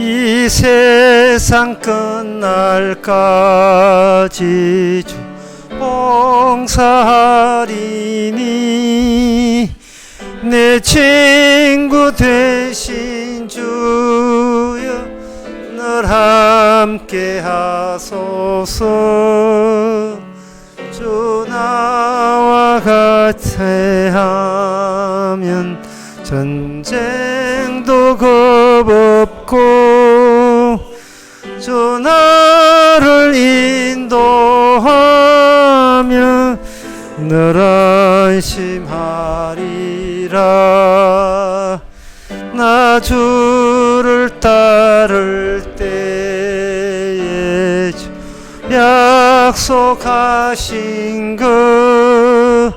이 세상 끝날까지 주 봉사하리니 내 친구 되신 주여 늘 함께 하소서. 주 나와 같이 하면 전쟁도 겁없고 주 나를 인도하며 늘 안심하리라. 나 주를 따를 때에 주 약속하신 그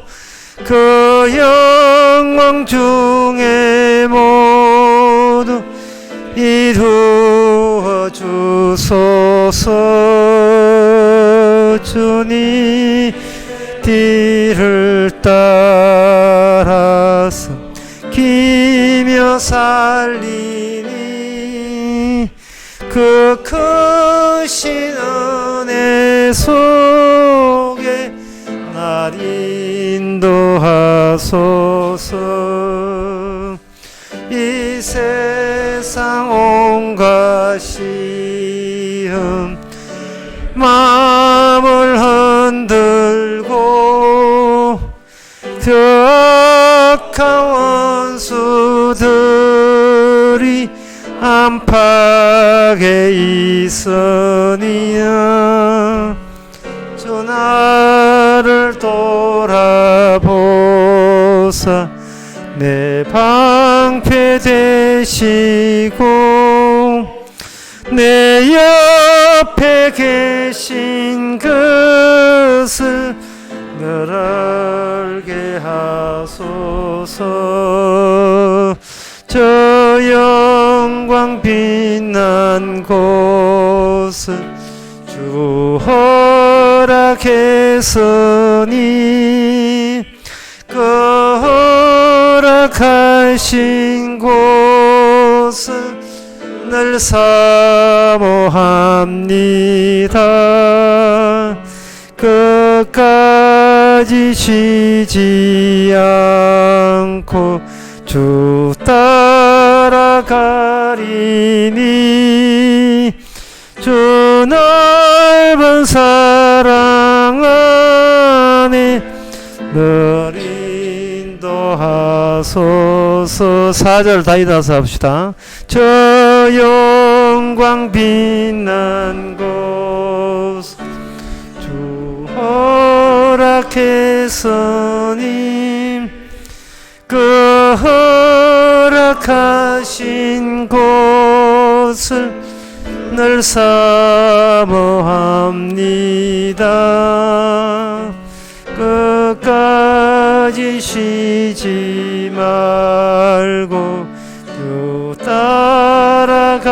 영광 중에 모두 이루어 주소서. 주님 뒤를 따라서 기며 살리니 그 크신 은혜 속에 날 인도하소서. 이 세상 온갖 시험 마음을 흔들고 그 악한 원수들이 안팎에 있으니야 주 나를 돌아보사 내 방패 되시고 내 옆에 계신 것을 늘 알게 하소서. 저 영광 빛난 곳은 주 허락했으니 그 허락하신 곳은 늘 사모합니다. 끝까지 쉬지 않고 주 따라가리니 주 넓은 사랑 안에 늘 인도하소서. 4절 다 일어나서 합시다. 저 영광 빛난 곳 주 허락했으니 그 허락하신 곳을 늘 사모합니다. 끝까지 쉬지 말고 주 따라가리니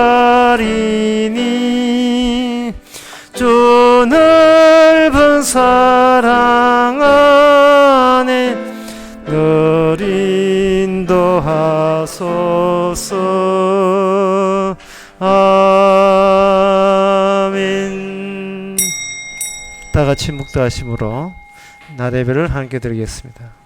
주 넓은 사랑 안에 늘 인도하소서. 아멘. 다 같이 묵도하심으로 나 예배를 함께 드리겠습니다.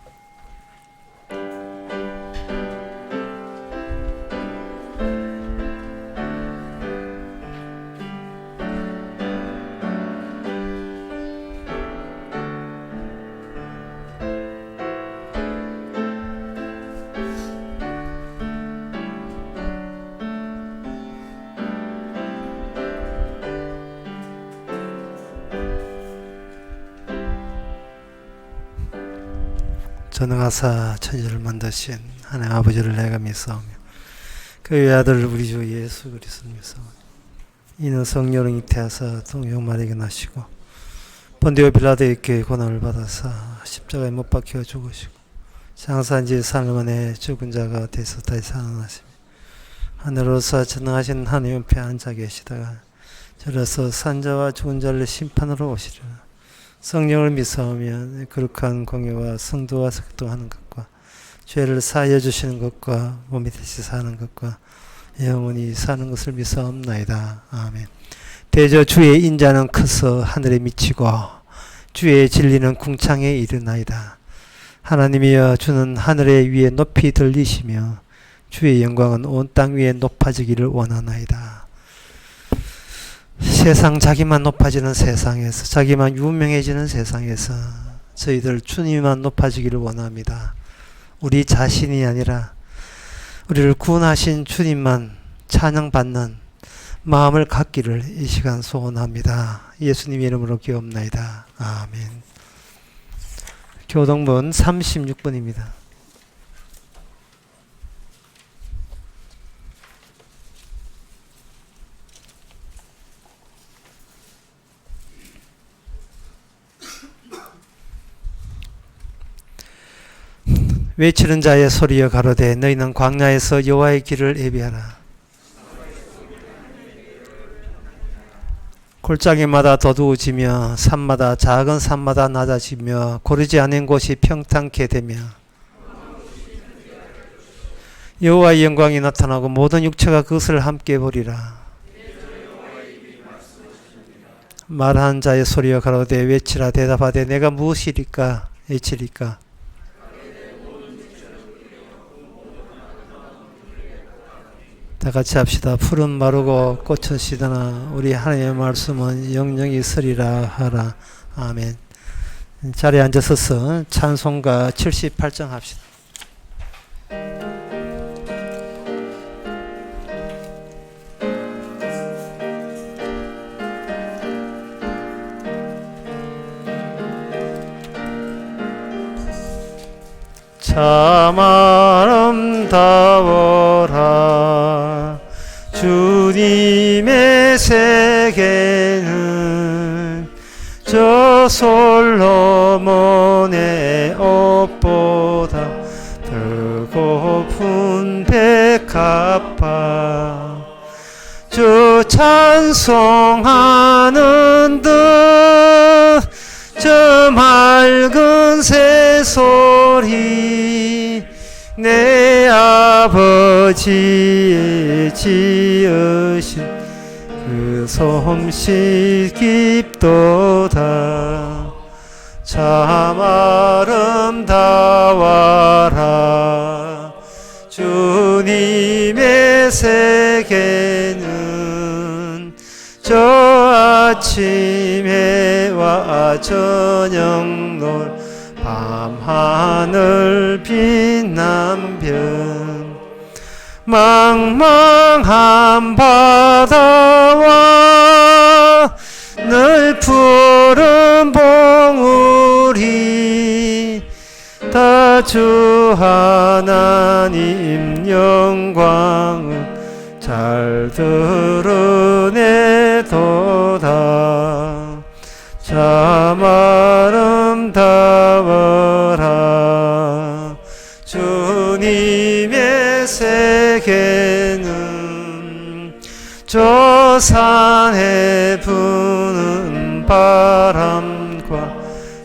전능하사 천지를 만드신 하나님 아버지를 내가 믿사오며 그 외아들 우리 주 예수 그리스도를 믿사오며 이는 성령을 잉태하사 동정 마리아에게 나시고 본디오 빌라도에게 고난을 받아사 십자가에 못 박혀 죽으시고 장사한 지 사흘 만에 죽은 자가 되서 다시 살아나시며 하늘로서 전능하신 하나님 옆에 앉아 계시다가 저로서 산자와 죽은 자를 심판으로 오시리라. 성령을 믿사오며 거룩한 공예와 성도와 सक도하는 것과 죄를 사하여 주시는 것과 몸이 다시 사는 것과 영원히 사는 것을 믿사옵나이다. 아멘. 대저 주의 인자는 커서 하늘에 미치고 주의 진리는 궁창에 이르나이다. 하나님이여, 주는 하늘에 위에 높이 들리시며 주의 영광은 온 땅 위에 높아지기를 원하나이다. 세상 자기만 높아지는 세상에서, 자기만 유명해지는 세상에서 저희들 주님만 높아지기를 원합니다. 우리 자신이 아니라 우리를 구원하신 주님만 찬양받는 마음을 갖기를 이 시간 소원합니다. 예수님 이름으로 기옵나이다. 아멘. 교동본 36번입니다. 외치는 자의 소리여 가로되 너희는 광야에서 여호와의 길을 예비하라. 골짜기마다 도두어지며 산마다 작은 산마다 낮아지며 고르지 않은 곳이 평탄케 되며 여호와의 영광이 나타나고 모든 육체가 그것을 함께 보리라. 말하는 자의 소리여 가로되 외치라. 대답하되 내가 무엇이리까 외치리까. 다 같이 합시다. 푸른 마르고 꽃은 시드나 우리 하나님의 말씀은 영영이 있으리라 하라. 아멘. 자리에 앉아서서 찬송가 78장 합시다. 참 아름다워라 주님의 세계는 저 솔로몬의 옷보다 더 고픈 백합화 주 찬송하는 듯 저 맑은 새소리 내 아버지의 지으신 그 솜씨 깊도다. 참 아름다워라 주님의 세계는 저 아침 해와 저녁 노을 밤하늘 빛남변 망망한 바다와 늘 푸른 봉우리 다 주 하나님 영광을 잘 드러내도다. 참 아름다워라 주님의 세계는 저 산에 부는 바람과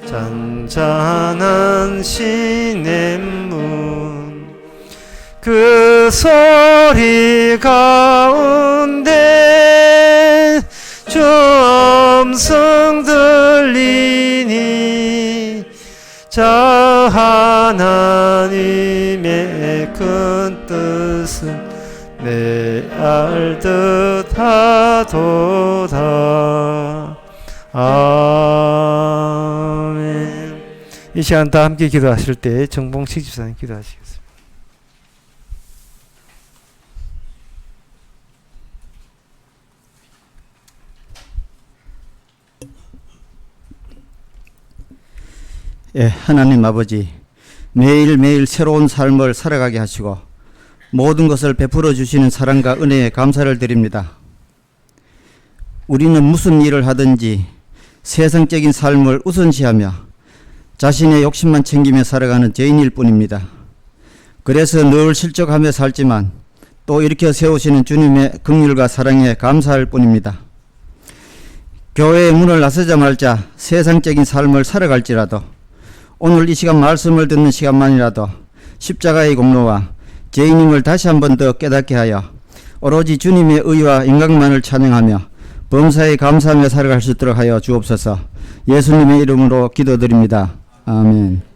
잔잔한 시냇문 그 소리 가운데 주 음성 들리니 자 하나님의 큰 뜻은 내 알듯 하도다. 아멘. 이 시간 다 함께 기도하실 때 정봉식 집사님 기도하시겠습니다. 예, 하나님 아버지, 매일매일 새로운 삶을 살아가게 하시고 모든 것을 베풀어 주시는 사랑과 은혜에 감사를 드립니다. 우리는 무슨 일을 하든지 세상적인 삶을 우선시하며 자신의 욕심만 챙기며 살아가는 죄인일 뿐입니다. 그래서 늘 실족하며 살지만 또 일으켜 세우시는 주님의 긍휼과 사랑에 감사할 뿐입니다. 교회의 문을 나서자마자 세상적인 삶을 살아갈지라도 오늘 이 시간 말씀을 듣는 시간만이라도 십자가의 공로와 죄인임을 다시 한 번 더 깨닫게 하여 오로지 주님의 의와 인강만을 찬양하며 범사에 감사하며 살아갈 수 있도록 하여 주옵소서. 예수님의 이름으로 기도드립니다. 아멘.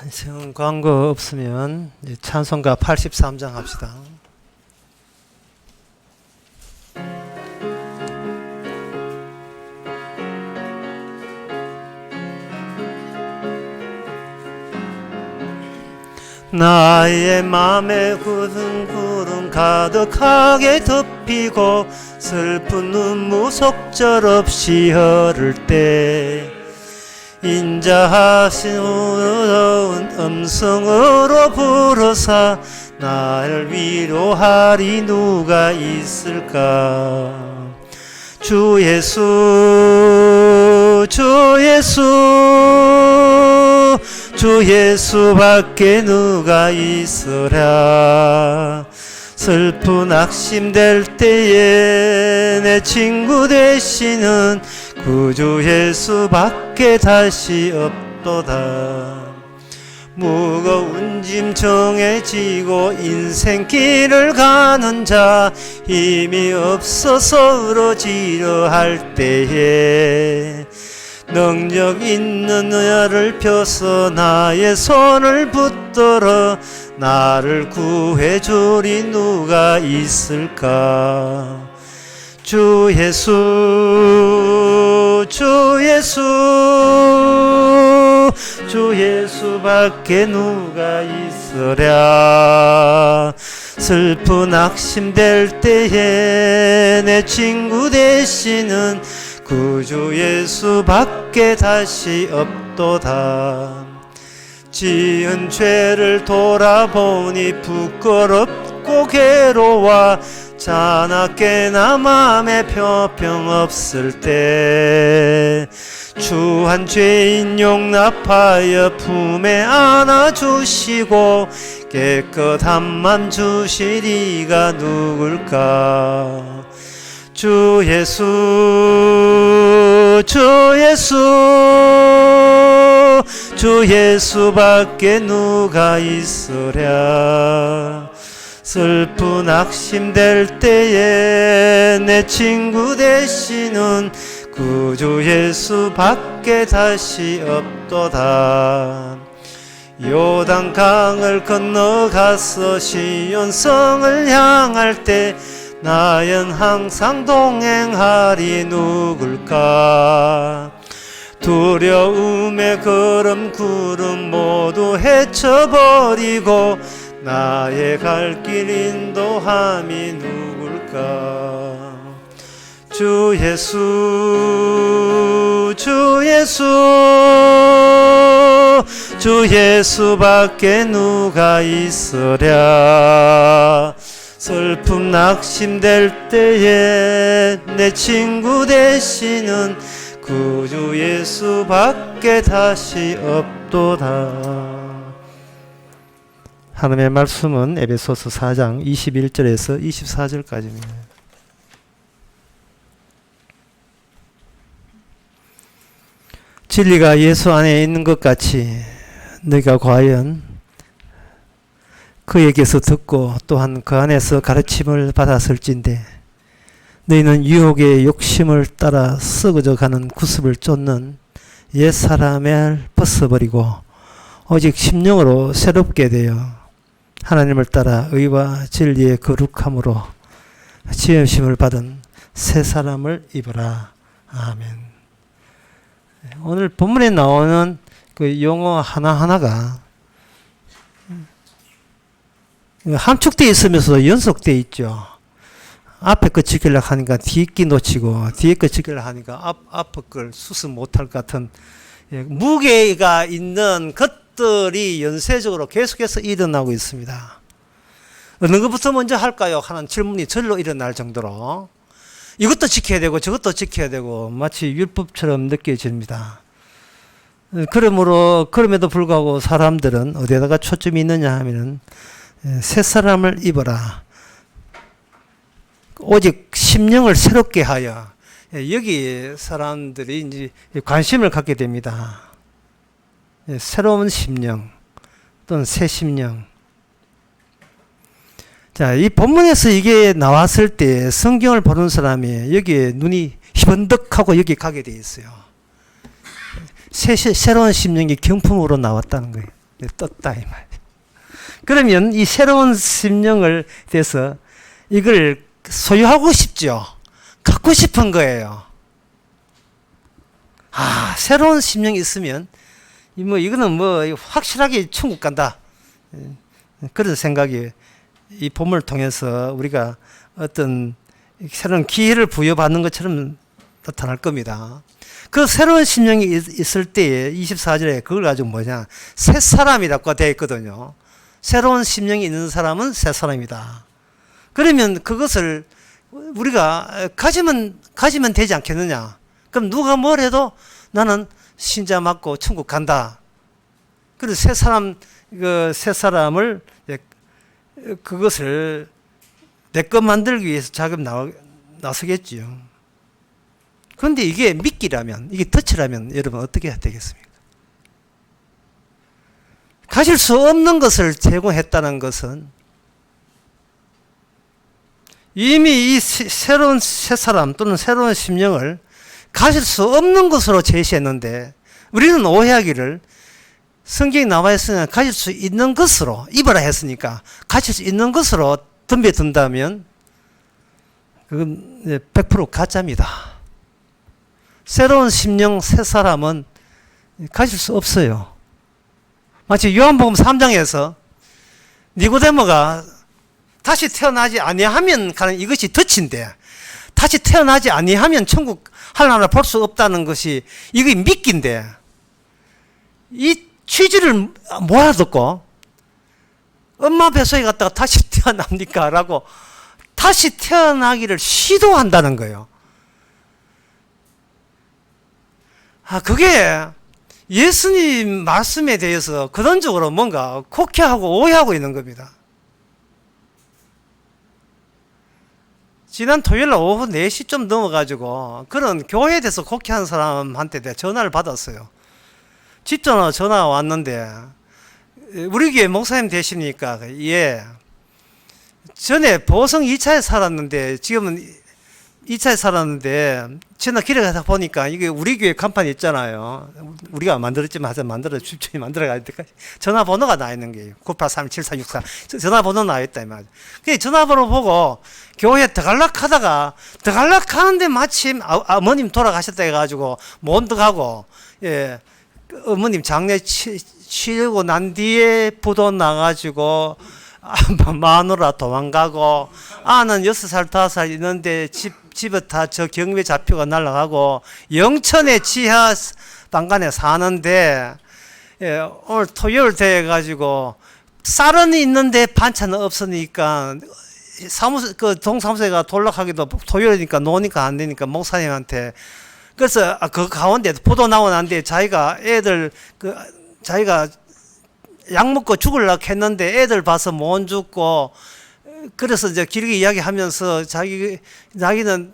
지금 광고 없으면 이제 찬송가 83장 합시다. 나의 맘에 굳은 구름 가득하게 덮이고 슬픈 눈물 속절없이 흐를 때 인자하신 우러운 음성으로 부르사 나를 위로하리 누가 있을까. 주 예수 주 예수 주 예수밖에 누가 있으랴. 슬픈 낙심될 때에 내 친구 되시는 구주 예수밖에 다시 없도다. 무거운 짐 정해지고 인생길을 가는 자 힘이 없어서 쓰러지려 할 때에 능력 있는 나를 펴서 나의 손을 붙들어 나를 구해주리 누가 있을까. 주 예수 주 예수 주 예수밖에 누가 있으랴. 슬픈 낙심될 때에 내 친구 되시는 구주 예수밖에 다시 없도다. 지은 죄를 돌아보니 부끄럽고 괴로워 자나깨나 맘에 표평 없을 때 주한 죄인 용납하여 품에 안아주시고 깨끗한 맘 주시리가 누굴까. 주 예수 주 예수 주 예수밖에 누가 있으랴. 슬픈 낙심될 때에 내 친구 되시는 구주 예수밖에 다시 없도다. 요단강을 건너가서 시온성을 향할 때 나연 항상 동행하리 누굴까. 두려움의 걸음 구름 모두 헤쳐버리고 나의 갈 길 인도함이 누굴까. 주 예수 주 예수 주 예수밖에 누가 있으랴. 슬픔 낙심될 때에 내 친구 되시는 구주 예수밖에 다시 없도다. 하나님의 말씀은 에베소서 4장 21절에서 24절까지입니다. 진리가 예수 안에 있는 것 같이 너희가 과연 그에게서 듣고 또한 그 안에서 가르침을 받았을진데 너희는 유혹의 욕심을 따라 썩어져 가는 구습을 쫓는 옛사람을 벗어버리고 오직 심령으로 새롭게 되어 하나님을 따라 의와 진리의 거룩함으로 지으심을 받은 새 사람을 입어라. 아멘. 오늘 본문에 나오는 그 용어 하나하나가 함축되어 있으면서도 연속되어 있죠. 앞에 거 지키려고 하니까 뒤에 거 놓치고 뒤에 거 지키려고 하니까 앞에 걸 수습 못할 것 같은 무게가 있는 것들이 연쇄적으로 계속해서 일어나고 있습니다. 어느 것부터 먼저 할까요? 하는 질문이 절로 일어날 정도로 이것도 지켜야 되고 저것도 지켜야 되고 마치 율법처럼 느껴집니다. 그럼에도 불구하고 사람들은 어디에다가 초점이 있느냐 하면은 새 사람을 입어라. 오직 심령을 새롭게 하여 여기 사람들이 이제 관심을 갖게 됩니다. 새로운 심령 또는 새 심령. 자, 이 본문에서 이게 나왔을 때 성경을 보는 사람이 여기에 눈이 희번덕하고 여기 가게 돼 있어요. 새로운 심령이 경품으로 나왔다는 거예요. 떴다 이 말. 그러면 이 새로운 심령을 대해서 이걸 소유하고 싶죠. 갖고 싶은 거예요. 아, 새로운 심령이 있으면 이거는 확실하게 천국 간다. 그런 생각이 이 본문을 통해서 우리가 어떤 새로운 기회를 부여받는 것처럼 나타날 겁니다. 그 새로운 심령이 있을 때에 24절에 그걸 가지고 뭐냐, 새 사람이라고 되어 있거든요. 새로운 심령이 있는 사람은 새 사람이다. 그러면 그것을 우리가 가지면 되지 않겠느냐. 그럼 누가 뭘 해도 나는 신자 맞고 천국 간다. 그래서 새 사람을 그것을 내 것 만들기 위해서 자금 나서겠지요. 그런데 이게 미끼라면, 이게 덫이라면 여러분 어떻게 해야 되겠습니까? 가질 수 없는 것을 제공했다는 것은 이미 이 새로운 새 사람 또는 새로운 심령을 가질 수 없는 것으로 제시했는데 우리는 오해하기를 성경에 나와 있으면 가질 수 있는 것으로 입어라 했으니까 가질 수 있는 것으로 덤벼든다면 그건 100% 가짜입니다. 새로운 심령 새 사람은 가질 수 없어요. 마치 요한복음 3장에서 니고데모가 다시 태어나지 아니하면 가는 이것이 덫인데 다시 태어나지 아니하면 천국 하나를 볼 수 없다는 것이 이게 미끼인데 이 취지를 몰아듣고 엄마 뱃속에 갔다가 다시 태어납니까? 라고 다시 태어나기를 시도한다는 거예요. 그게 예수님 말씀에 대해서 근원적으로 뭔가 곡해하고 오해하고 있는 겁니다. 지난 토요일 오후 4시 좀 넘어가지고 그런 교회에 대해서 곡해하는 사람한테 내가 전화를 받았어요. 집전화 전화가 왔는데 우리 교회 목사님 되십니까? 예. 전에 보성 2차에 살았는데 지금은 2차에 살았는데 전화 길에 가서 보니까 이게 우리 교회 간판 있잖아요. 우리가 만들었지만 집주인이 만들어갈 때까지 전화번호가 나와 있는 거예요. 983-7464 전화번호 나와 있다 이 말이죠. 그 전화번호 보고 교회에 더갈락하는데 마침 어머님 돌아가셨다 해가지고 못 들어가고 어머님 장례 치르고 난 뒤에 부도 나가지고 마누라 도망가고 아는 6살 5살 있는데 집에 다 저 경매 잡혀가 날아가고 영천의 지하 방간에 사는데 오늘 토요일 돼가지고 쌀은 있는데 반찬은 없으니까 동사무소에 돌락하기도 토요일이니까 노니까 안 되니까 목사님한테 그래서 그 가운데 보도 나오고 난 뒤에 자기가 약 먹고 죽으려고 했는데 애들 봐서 못 죽고 그래서 이제 길게 이야기하면서 자기는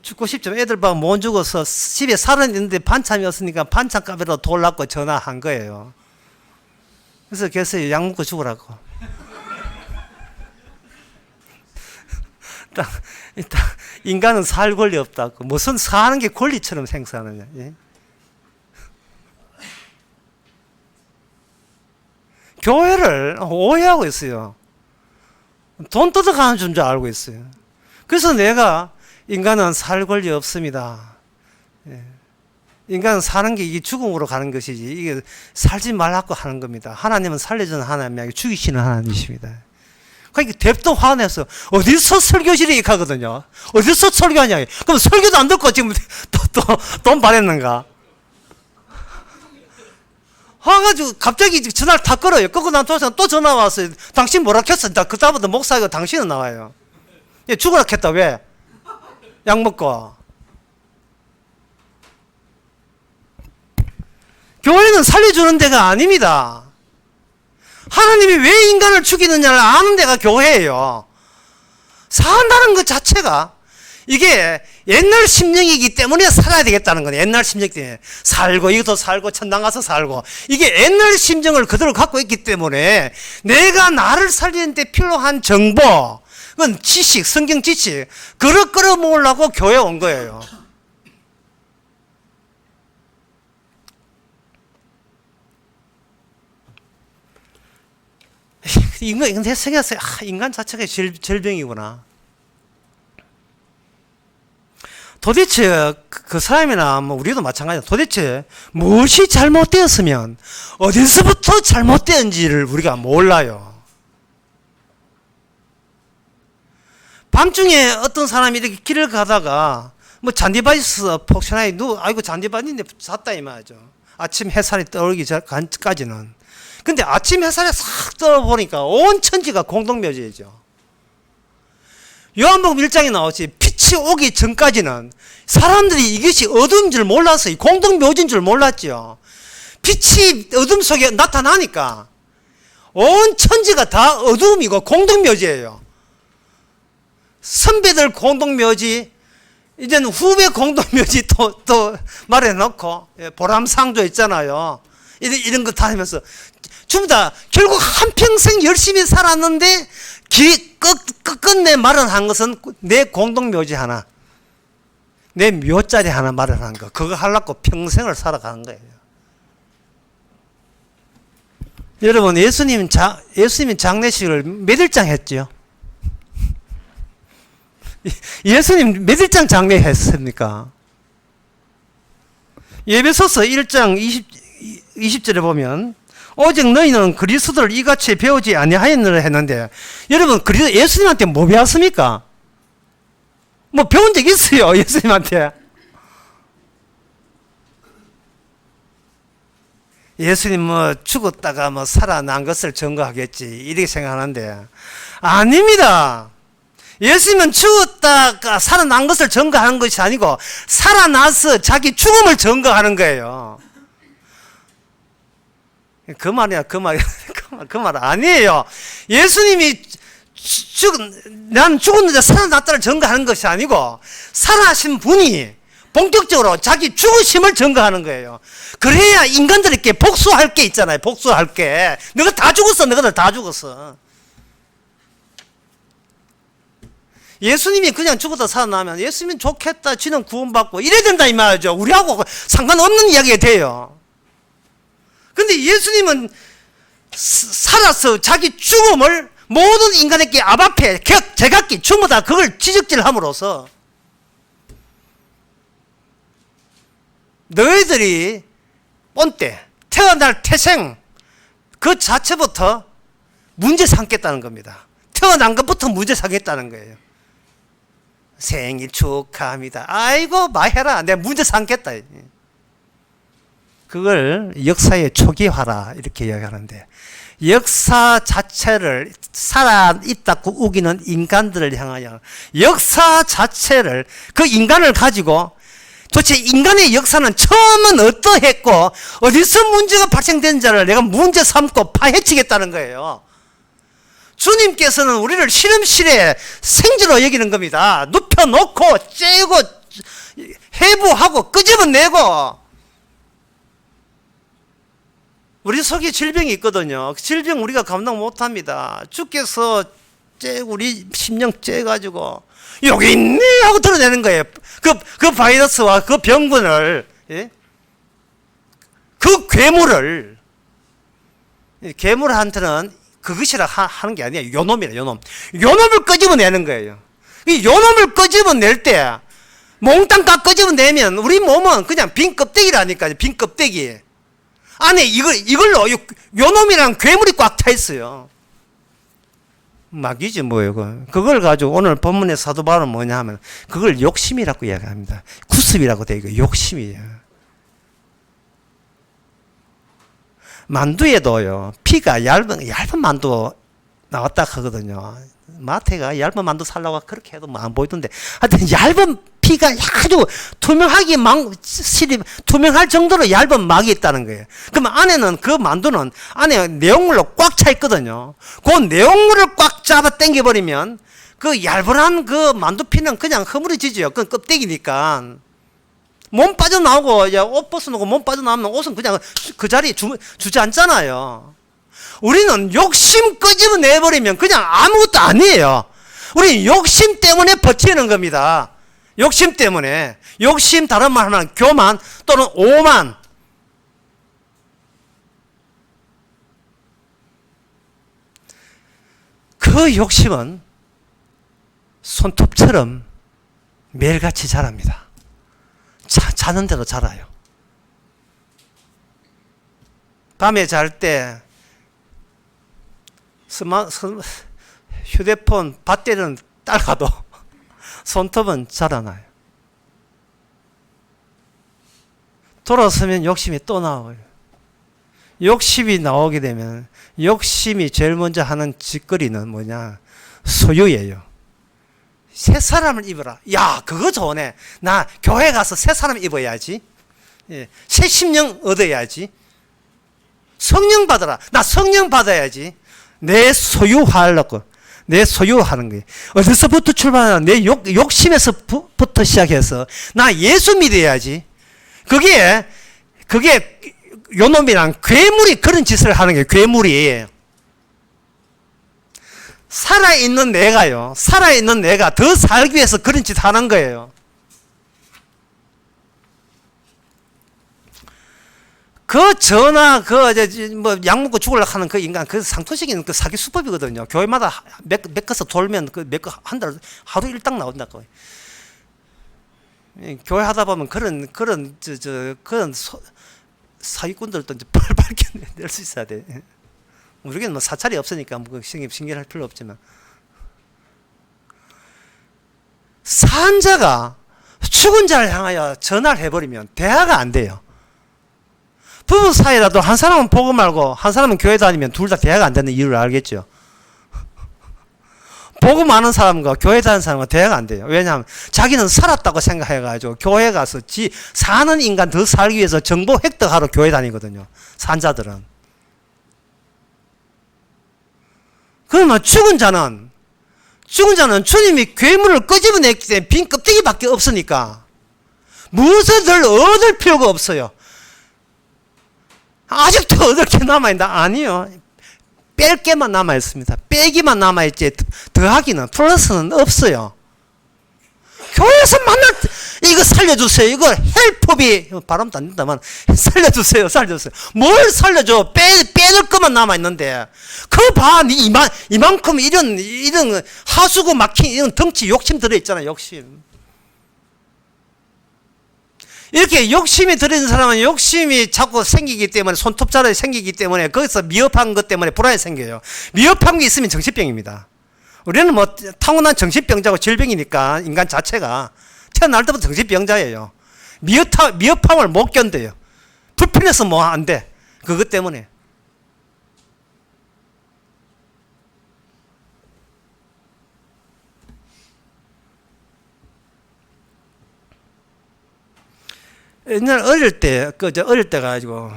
죽고 싶지만 애들 봐 못 죽어서 집에 살은 있는데 반찬이 없으니까 반찬 값이라도 돌라고 전화한 거예요. 그래서 약 먹고 죽으라고. 인간은 살 권리 없다고. 무슨 사는 게 권리처럼 생각하느냐. 예? 교회를 오해하고 있어요. 돈 뜯어가는 줄 알고 있어요. 그래서 내가 인간은 살 권리 없습니다. 예. 인간은 사는 게 이게 죽음으로 가는 것이지 이게 살지 말라고 하는 겁니다. 하나님은 살려주는 하나님이 아니고 죽이시는 하나님이십니다. 그러니까 대부분 화내서 어디서 설교실에 익하거든요. 어디서 설교하냐. 그럼 설교도 안 듣고 지금 돈 받았는가. 와가지고 갑자기 전화를 다 끌어요. 끊고 난 또 전화 왔어요. 당신 뭐라 했어? 그다음부터 목사가 당신은 나와요. 죽으라 했다. 왜? 약 먹고. 교회는 살려주는 데가 아닙니다. 하나님이 왜 인간을 죽이느냐를 아는 데가 교회예요. 산다는 것 자체가 이게 옛날 심령이기 때문에 살아야 되겠다는 거예요. 옛날 심령 때문에 살고 이것도 살고 천당 가서 살고 이게 옛날 심정을 그대로 갖고 있기 때문에 내가 나를 살리는 데 필요한 정보 그건 지식, 성경 지식 그걸 끌어모으려고 교회에 온 거예요. 인간 내 생각에 인간 자체가 질병이구나. 도대체 그 사람이나 뭐 우리도 마찬가지야. 도대체 무엇이 잘못되었으면 어디서부터 잘못되었는지를 우리가 몰라요. 밤중에 어떤 사람이 이렇게 길을 가다가 뭐 잔디밭에서 폭신하게 아이고 잔디밭인데 잤다 이 말이죠. 아침 햇살이 떠오르기 전까지는. 근데 아침 햇살에 싹 떠보니까 온 천지가 공동묘지이죠. 요한복음 1장에 나오지 빛이 오기 전까지는 사람들이 이것이 어두운 줄 몰랐어요. 공동묘지인 줄 몰랐죠. 빛이 어둠 속에 나타나니까 온 천지가 다 어두움이고 공동묘지예요. 선배들 공동묘지 이제는 후배 공동묘지 또 말해놓고 보람상조 있잖아요. 이런 거 다니면서 전부 다 결국 한평생 열심히 살았는데 끝끝내 마련한 것은 내 공동묘지 하나 내 묘자리 하나 마련한 거 그거 하려고 평생을 살아가는 거예요. 여러분 예수님 장례식을 몇 일장 했죠? 예수님 몇 일장 장례했습니까? 예배소서 1장 20절에 보면 오직 너희는 그리스도를 이같이 배우지 아니하였느라 했는데 여러분 예수님한테 뭐 배웠습니까? 뭐 배운 적 있어요 예수님한테. 예수님 뭐 죽었다가 뭐 살아난 것을 증거하겠지 이렇게 생각하는데 아닙니다. 예수님은 죽었다가 살아난 것을 증거하는 것이 아니고 살아나서 자기 죽음을 증거하는 거예요. 그 말이야, 그 말 아니에요. 예수님이 난 죽었는데 살아났다를 증거하는 것이 아니고 살아신 분이 본격적으로 자기 죽으심을 증거하는 거예요. 그래야 인간들에게 복수할 게 있잖아요. 복수할 게. 너가 다 죽었어. 너희들 다 죽었어. 예수님이 그냥 죽었다 살아나면 예수님은 좋겠다. 지는 구원받고 이래야 된다 이 말이죠. 우리하고 상관없는 이야기가 돼요. 근데 예수님은 살아서 자기 죽음을 모든 인간에게 앞에 제각기 전부 다 그걸 지적질함으로써 너희들이 본때 태어날 태생 그 자체부터 문제 삼겠다는 겁니다. 태어난 것부터 문제 삼겠다는 거예요. 생일 축하합니다. 아이고 말해라. 내가 문제 삼겠다. 그걸 역사의 초기화라 이렇게 이야기하는데 역사 자체를 살아있다고 우기는 인간들을 향하여 역사 자체를 그 인간을 가지고 도대체 인간의 역사는 처음은 어떠했고 어디서 문제가 발생된지를 내가 문제 삼고 파헤치겠다는 거예요. 주님께서는 우리를 실험실에 생쥐로 여기는 겁니다. 눕혀놓고 째고 해부하고 끄집어내고 우리 속에 질병이 있거든요. 그 질병 우리가 감당 못합니다. 주께서 우리 심령 째가지고 여기 있네 하고 드러내는 거예요. 그 바이러스와 그 병균을 예? 그 괴물을 괴물한테는 그것이라 하는 게 아니에요. 요놈이라 요놈을 끄집어내는 거예요. 이 요놈을 끄집어낼 때 몽땅 다 끄집어내면 우리 몸은 그냥 빈 껍데기라니까요. 빈 껍데기 안에 이걸로 요놈이랑 괴물이 꽉 차 있어요. 막이지 뭐예요. 그걸 가지고 오늘 본문의 사도 바울은 뭐냐 하면 그걸 욕심이라고 이야기합니다. 구습이라고 되어 있고 욕심이에요. 만두에도요 피가 얇은 만두 나왔다 하거든요. 마태가 얇은 만두 살라고 그렇게 해도 안 보이던데 하여튼 얇은 피가 아주 투명할 정도로 얇은 막이 있다는 거예요. 그러면 안에는 그 만두는 안에 내용물로 꽉 차 있거든요. 그 내용물을 꽉 잡아 당겨버리면 그 얇은 그 만두피는 그냥 허물어지죠. 그건 껍데기니까. 몸 빠져나오고 이제 옷 벗어놓고 몸 빠져나오면 옷은 그냥 그 자리에 주저앉잖아요. 우리는 욕심 끄집어내버리면 그냥 아무것도 아니에요. 우리 욕심 때문에 버티는 겁니다. 욕심 때문에. 욕심 다른 말 하면 교만 또는 오만. 그 욕심은 손톱처럼 매일같이 자랍니다. 자는 대로 자라요. 밤에 잘 때 휴대폰 배터리는 딸가도 손톱은 자라나요. 돌아서면 욕심이 또 나와요. 욕심이 나오게 되면 욕심이 제일 먼저 하는 짓거리는 뭐냐? 소유예요. 새 사람을 입어라. 야, 그거 좋네. 나 교회 가서 새 사람 입어야지. 예, 새 심령 얻어야지. 성령 받아라. 나 성령 받아야지. 내 소유하려고. 내 소유하는 거예요. 어디서부터 출발하나? 내 욕심에서부터 시작해서 나 예수 믿어야지. 그게 요놈이랑 괴물이 그런 짓을 하는 거예요. 괴물이. 살아있는 내가 더 살기 위해서 그런 짓 하는 거예요. 그 전화, 약 먹고 죽으려고 하는 그 인간, 그 상투적인 그 사기 수법이거든요. 교회마다 메꿔서 돌면 한 달, 하루 일당 나온다고. 교회 하다 보면 그런 사기꾼들도 이제 밝혀낼 수 있어야 돼. 우리에게는 뭐 사찰이 없으니까 뭐 신경할 필요 없지만. 산자가 죽은 자를 향하여 전화를 해버리면 대화가 안 돼요. 부부 사이라도 한 사람은 보고 말고 한 사람은 교회 다니면 둘 다 대화가 안 되는 이유를 알겠죠. 보고 많은 사람과 교회 다니는 사람과 대화가 안 돼요. 왜냐하면 자기는 살았다고 생각해가지고 교회 가서 사는 인간 더 살기 위해서 정보 획득하러 교회 다니거든요. 산자들은. 그러면 죽은 자는 주님이 괴물을 끄집어냈기 때문에 빈 껍데기밖에 없으니까 무엇을 얻을 필요가 없어요. 아직도 얻을 게 남아있다. 아니요. 뺄 게만 남아있습니다. 빼기만 남아있지 더하기는 플러스는 없어요. 교회에서 만날 때 이거 살려주세요. 이거 헬프비 발음도 안 된다만 살려주세요. 뭘 살려줘? 빼낼 것만 남아있는데 그거 봐. 이만큼 이런 하수구 막힌 이런 덩치 욕심 들어있잖아. 욕심. 이렇게 욕심이 들어있는 사람은 욕심이 자꾸 생기기 때문에 손톱자락이 생기기 때문에 거기서 미흡한 것 때문에 불안이 생겨요. 미흡한 게 있으면 정신병입니다. 우리는 뭐 타고난 정신병자고 질병이니까 인간 자체가 태어날 때부터 정신병자예요. 미흡함을 못 견뎌요. 불편해서 뭐 안 돼. 그것 때문에. 옛날 어릴 때 가지고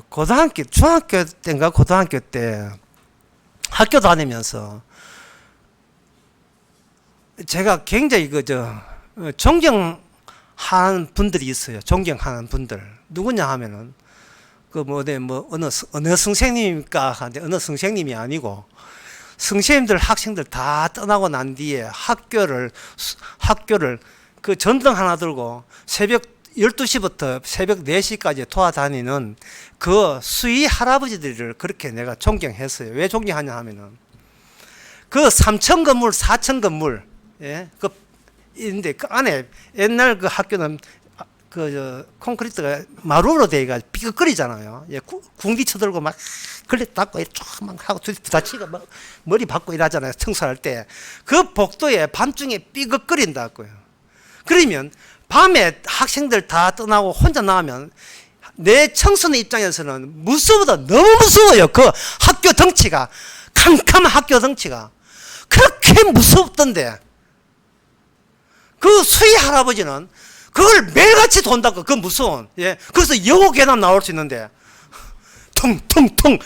고등학교 중학교 때인가 고등학교 때 학교 다니면서 제가 굉장히 존경하는 분들이 있어요. 존경하는 분들 누구냐 하면은 어느 선생님입니까? 하는데 어느 선생님이 아니고 선생님들 학생들 다 떠나고 난 뒤에 학교를 그 전등 하나 들고 새벽 12시부터 새벽 4시까지 돌아다니는 그 수의 할아버지들을 그렇게 내가 존경했어요. 왜 존경하냐 하면은 그 3층 건물, 4층 건물, 예? 인데 그 안에 옛날 그 학교는 콘크리트가 마루로 되어가 삐걱거리잖아요. 예, 궁디 쳐들고 막 걸레 닦고 쫙막 하고 부딪히고 막 머리 박고 이러잖아요. 청소할 때. 그 복도에 밤중에 삐걱거린다고요. 그러면 밤에 학생들 다 떠나고 혼자 나가면 내 청소년 입장에서는 무서워도 너무 무서워요. 그 학교 덩치가 캄캄한 학교 덩치가 그렇게 무섭던데 그 수희 할아버지는 그걸 매일같이 돈다고. 그 무서운. 예. 그래서 여고 계단 나올 수 있는데 퉁퉁퉁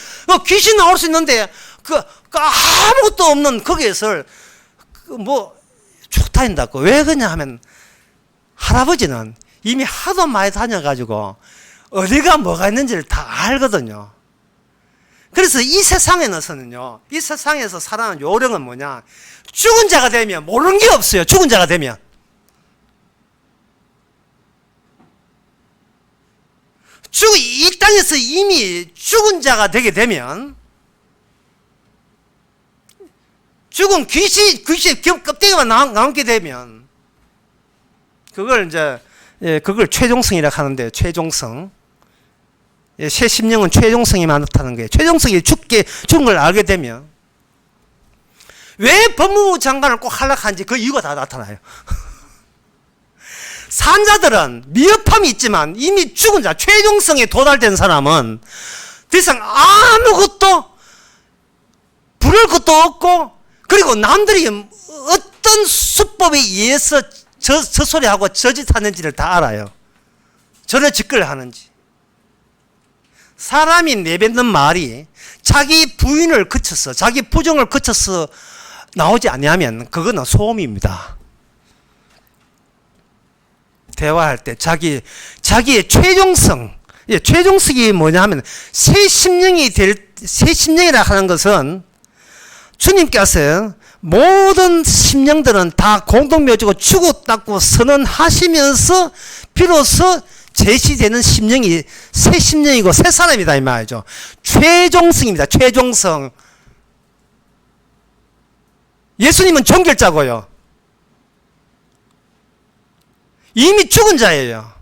귀신 나올 수 있는데 그 아무것도 없는 거기에서 뭐 쭉 다닌다고. 왜 그러냐 하면 할아버지는 이미 하도 많이 다녀가지고 어디가 뭐가 있는지를 다 알거든요. 그래서 이 세상에서는요, 이 세상에서 살아가는 요령은 뭐냐, 죽은 자가 되면 모르는 게 없어요. 죽은 자가 되면 이 땅에서 이미 죽은 자가 되게 되면, 죽은 귀신 껍데기만 남게 되면, 그걸 이제, 예, 그걸 최종성이라고 하는데, 최종성. 예, 새 심령은 최종성이 많다는 거예요. 최종성이 죽은 걸 알게 되면, 왜 법무부 장관을 꼭 하락한지 그 이유가 다 나타나요. 산자들은 미흡함이 있지만 이미 죽은 자, 최종성에 도달된 사람은 더 이상 아무것도 부를 것도 없고, 그리고 남들이 어떤 수법에 의해서 저 소리하고 저짓하는지를 다 알아요. 저를 짓걸 하는지. 사람이 내뱉는 말이 자기 부인을 거쳐서, 자기 부정을 거쳐서 나오지 아니하면 그거는 소음입니다. 대화할 때 자기의 최종성, 예, 최종성이 뭐냐 하면 새 심령이라 하는 것은 주님께서 모든 심령들은 다 공동묘지고 죽었다고 선언하시면서 비로소 제시되는 심령이 새 심령이고 새 사람이다 이 말이죠. 최종성입니다. 최종성. 예수님은 종결자고요. 이미 죽은 자예요.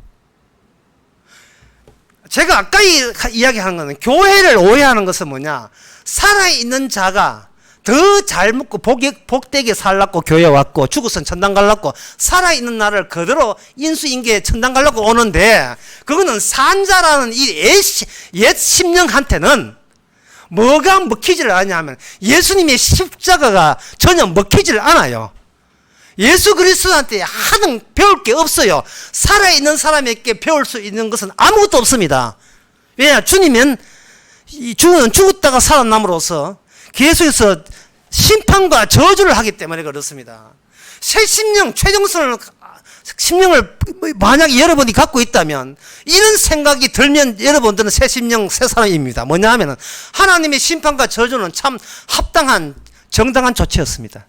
제가 아까 이야기한 거는, 교회를 오해하는 것은 뭐냐, 살아있는 자가 더 잘 먹고 복되게 살라고 교회 왔고, 죽어선 천당 갈라고, 살아있는 나를 그대로 인수인계에 천당 갈라고 오는데, 그거는 산자라는 이 옛 심령한테는 뭐가 먹히지를 않냐면 예수님의 십자가가 전혀 먹히지를 않아요. 예수 그리스도한테 하등 배울 게 없어요. 살아있는 사람에게 배울 수 있는 것은 아무것도 없습니다. 왜냐, 주님은 죽었다가 살아남으로써 계속해서 심판과 저주를 하기 때문에 그렇습니다. 새 심령, 최종성을, 심령을 만약에 여러분이 갖고 있다면 이런 생각이 들면 여러분들은 새 심령, 새 사람입니다. 뭐냐 하면 하나님의 심판과 저주는 참 합당한, 정당한 조치였습니다.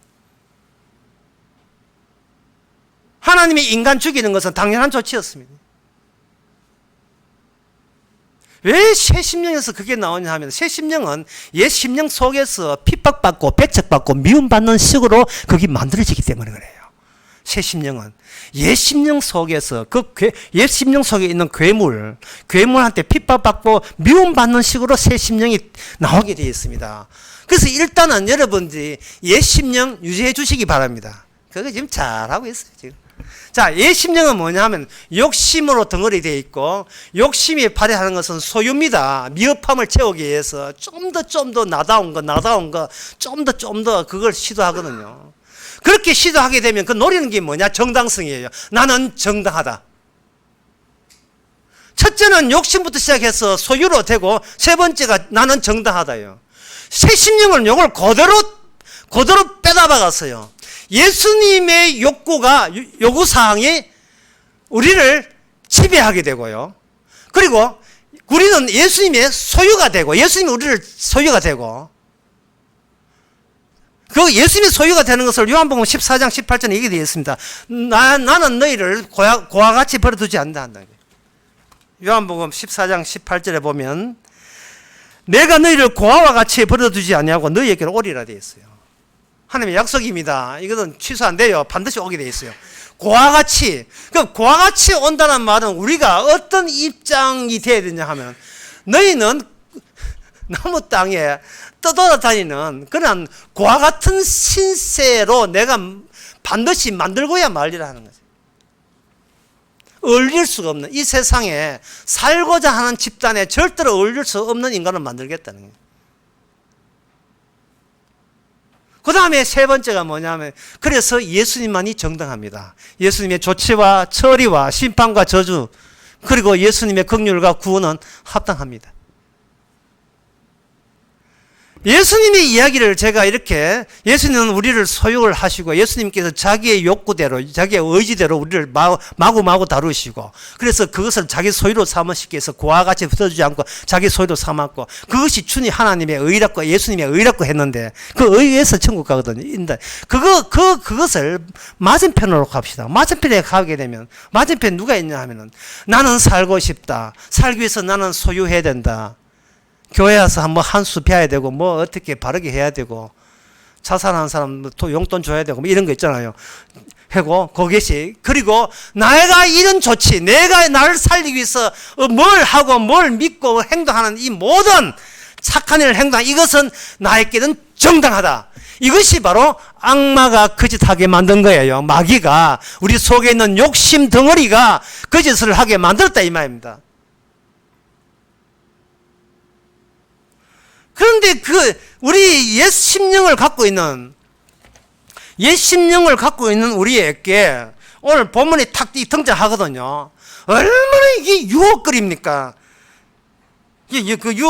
하나님이 인간 죽이는 것은 당연한 조치였습니다. 왜 새 심령에서 그게 나오냐 하면, 새 심령은 옛 심령 속에서 핍박받고 배척받고 미움받는 식으로 그게 만들어지기 때문에 그래요. 새 심령은 옛 심령 속에서 옛 심령 속에 있는 괴물한테 핍박받고 미움받는 식으로 새 심령이 나오게 되어 있습니다. 그래서 일단은 여러분들이 옛 심령 유지해 주시기 바랍니다. 그거 지금 잘하고 있어요, 지금. 자, 옛 심령은 뭐냐 하면 욕심으로 덩어리 되어 있고, 욕심이 발휘하는 것은 소유입니다. 미흡함을 채우기 위해서 좀 더 나다운 거, 좀 더 그걸 시도하거든요. 그렇게 시도하게 되면 그 노리는 게 뭐냐? 정당성이에요. 나는 정당하다. 첫째는 욕심부터 시작해서 소유로 되고, 세 번째가 나는 정당하다요. 새 심령은 이걸 그대로 빼다 박았어요. 예수님의 요구사항이 우리를 지배하게 되고요. 그리고 우리는 예수님의 소유가 되고, 예수님이 우리를 소유가 되고, 그 예수님의 소유가 되는 것을 요한복음 14장 18절에 얘기되어 있습니다. 나는 너희를 고와 같이 버려두지 않는다. 요한복음 14장 18절에 보면 내가 너희를 고아와 같이 버려두지 아니하고 너희에게로 오리라 되어 있어요. 하나님의 약속입니다. 이것은 취소 안 돼요. 반드시 오게 되어 있어요. 고아와 같이. 그 고아와 같이 온다는 말은 우리가 어떤 입장이 돼야 되냐 하면, 너희는 나무 땅에 떠돌아다니는 그런 고아 같은 신세로 내가 반드시 만들고야 말리라 하는 거죠. 어울릴 수가 없는, 이 세상에 살고자 하는 집단에 절대로 어울릴 수 없는 인간을 만들겠다는 거예요. 그 다음에 세 번째가 뭐냐면, 그래서 예수님만이 정당합니다. 예수님의 조치와 처리와 심판과 저주, 그리고 예수님의 긍휼과 구원은 합당합니다. 예수님의 이야기를 제가 이렇게, 예수님은 우리를 소유를 하시고, 예수님께서 자기의 욕구대로, 자기의 의지대로 우리를 마구마구 다루시고, 그래서 그것을 자기 소유로 삼으시기 위해서 고와 같이 붙어주지 않고 자기 소유로 삼았고, 그것이 주님 하나님의 의라고, 예수님의 의라고 했는데, 그 의에서 천국 가거든요. 그것을 맞은편으로 갑시다. 맞은편에 가게 되면, 맞은편 누가 있냐 하면은, 나는 살고 싶다. 살기 위해서 나는 소유해야 된다. 교회 와서 한번 한 수 펴야 되고, 뭐 어떻게 바르게 해야 되고, 자살하는 사람 용돈 줘야 되고, 뭐 이런 거 있잖아요. 하고, 그것이, 그리고 내가 이런 조치, 내가 나를 살리기 위해서 뭘 하고 뭘 믿고 행동하는 이 모든 착한 일을 행동하는 이것은 나에게는 정당하다. 이것이 바로 악마가 거짓하게 만든 거예요. 마귀가 우리 속에 있는 욕심 덩어리가 거짓을 하게 만들었다 이 말입니다. 그런데 우리 옛 심령을 갖고 있는 우리에게 오늘 본문이 탁 등장하거든요. 얼마나 이게 유혹거리입니까?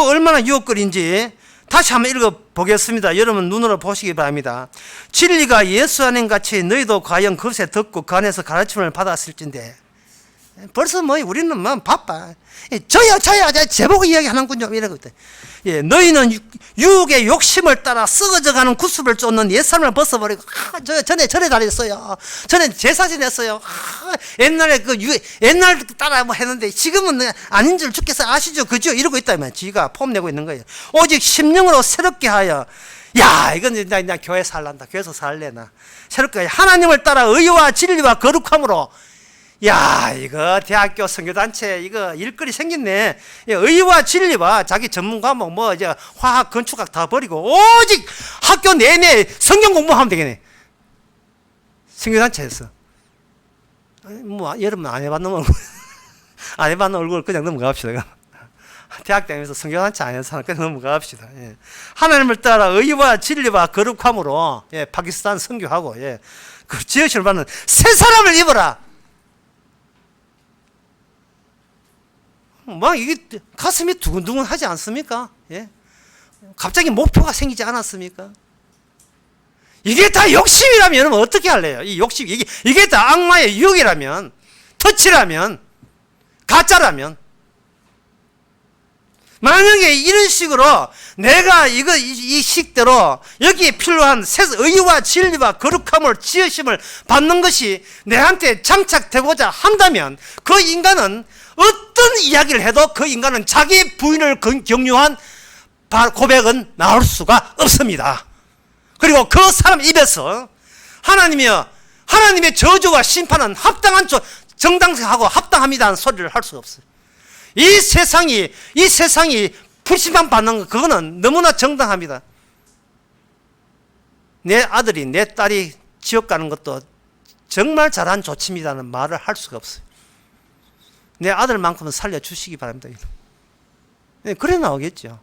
얼마나 유혹거리인지 다시 한번 읽어보겠습니다. 여러분 눈으로 보시기 바랍니다. 진리가 예수 안에 같이 너희도 과연 그것에 듣고 그 안에서 가르침을 받았을진데. 벌써 우리는 바빠. 저야 제보고 이야기하는군요. 이러고 있대. 예, 너희는 유혹의 욕심을 따라 썩어져가는 구습을 쫓는 옛사람을 벗어버리고, 전에 다녔어요. 전에 제사 지냈어요. 옛날에 옛날 따라 했는데 지금은 아닌 줄 주께서 아시죠? 그죠? 이러고 있다면 지가 폼내고 있는 거예요. 오직 심령으로 새롭게 하여, 야, 이건 나 교회 살란다. 교회에서 살래나. 새롭게 하나님을 따라 의와 진리와 거룩함으로, 야, 이거 대학교 선교단체 이거 일거리 생겼네. 의와 진리와 자기 전문 과목 이제 화학 건축학 다 버리고 오직 학교 내내 성경 공부하면 되겠네. 선교단체에서. 여러분 안 해봤는 얼굴 안 해봤는 얼굴 그냥 넘어갑시다. 대학 다니면서 선교단체 안 해서 사람 그냥 넘어갑시다. 예. 하나님을 따라 의와 진리와 거룩함으로 파키스탄 선교하고 그 지으시를 받는 새 사람을 입어라. 이게 가슴이 두근두근 하지 않습니까? 예? 갑자기 목표가 생기지 않았습니까? 이게 다 욕심이라면 여러분 어떻게 할래요? 이 욕심, 이게 다 악마의 유혹이라면, 터치라면, 가짜라면, 만약에 이런 식으로 내가 이 식대로 여기에 필요한 의와 진리와 거룩함을 지으심을 받는 것이 내한테 장착되고자 한다면 그 인간은 어떤 이야기를 해도 그 인간은 자기 부인을 경유한 고백은 나올 수가 없습니다. 그리고 그 사람 입에서 하나님의 저주와 심판은 정당하고 합당합니다는 소리를 할 수가 없어요. 이 세상이 불심판 받는 거 그거는 너무나 정당합니다. 내 아들이 내 딸이 지옥 가는 것도 정말 잘한 조치입니다는 말을 할 수가 없어요. 내 아들만큼은 살려주시기 바랍니다. 그래 나오겠죠.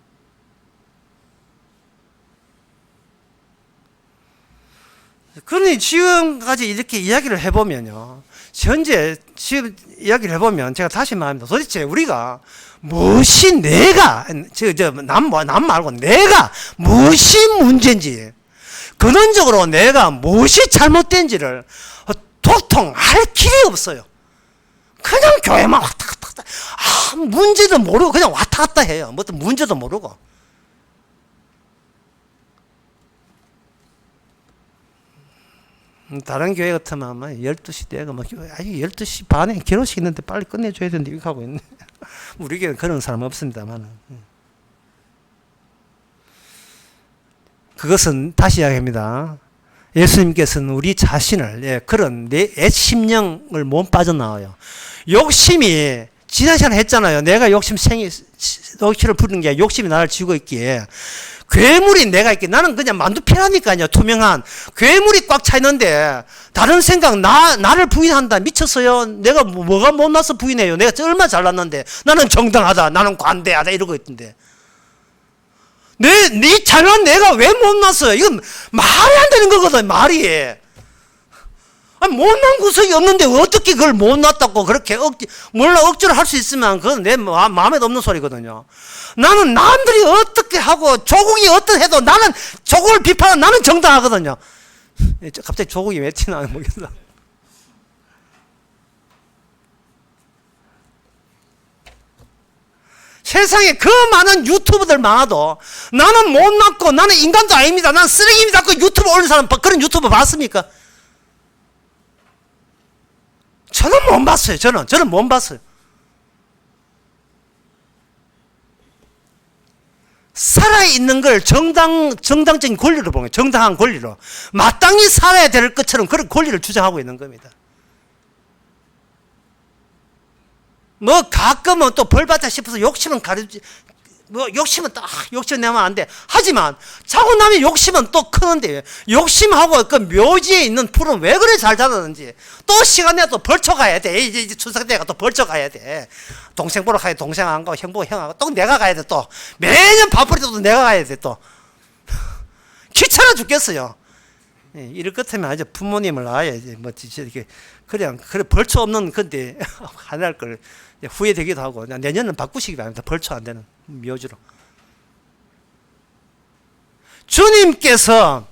그러니 지금까지 이렇게 이야기를 해보면요. 현재 지금 이야기를 해보면 제가 다시 말합니다. 도대체 우리가 무엇이 남 말고 내가 무엇이 문제인지, 근원적으로 내가 무엇이 잘못된지를 도통 알 길이 없어요. 그냥 교회만 왔다 갔다 문제도 모르고 그냥 왔다 갔다 해요. 뭐 문제도 모르고. 다른 교회 같으면 12시 되고 12시 반에 결혼식 있는데 빨리 끝내줘야 되는데 이렇게 하고 있네. 우리 교회는 그런 사람 없습니다만. 그것은 다시 이야기합니다. 예수님께서는 우리 자신을 그런 내 애심령을 못 빠져나와요. 욕심이 지난 시간에 했잖아요. 내가 욕심을 부리는 게 욕심이 나를 쥐고 있기에 괴물이 내가 있기에 나는 그냥 만두피라니까요. 투명한 괴물이 꽉 차 있는데 다른 생각 나를 부인한다. 미쳤어요. 내가 뭐가 못나서 부인해요. 내가 얼마나 잘났는데 나는 정당하다. 나는 관대하다 이러고 있던데 네 잘난 내가 왜 못났어요? 이건 말이 안 되는 거거든, 말이. 아니, 못난 구석이 없는데 어떻게 그걸 못났다고 그렇게 억지로 할 수 있으면 그건 내 마음에 없는 소리거든요. 나는 남들이 어떻게 하고 조국이 어떻게 해도 나는 조국을 비판하는 나는 정당하거든요. 갑자기 조국이 왜 튀나 모르겠어. 세상에 그 많은 유튜버들 많아도 나는 못났고 나는 인간도 아닙니다. 나는 쓰레기입니다. 그 유튜브 올리는 사람 그런 유튜버 봤습니까? 저는 못 봤어요. 저는 못 봤어요. 살아있는 걸 정당적인 권리로 보는 거예요. 정당한 권리로. 마땅히 살아야 될 것처럼 그런 권리를 주장하고 있는 겁니다. 뭐 가끔은 또 벌받자 싶어서 욕심은 가르지, 뭐 욕심은 또 욕심 내면 안 돼. 하지만 자고 나면 욕심은 또 크는데 욕심하고 그 묘지에 있는 풀은 왜 그래 잘 자라는지 또 시간 내가 또 벌쳐 가야 돼. 이제 추석 때가 또 벌쳐 가야 돼. 동생 보러 가야 동생 안 가고 형 보고 형 안 가고 또 내가 가야 돼. 또 매년 바쁠 때도 내가 가야 돼. 또 귀찮아 죽겠어요. 이럴 것 같으면 이제 부모님을 아야지 뭐 이렇게 그냥 그래 벌초 없는 건데 하나할 걸 후회되기도 하고 내년은 바꾸시기 바랍니다. 벌초 안 되는 묘지로. 주님께서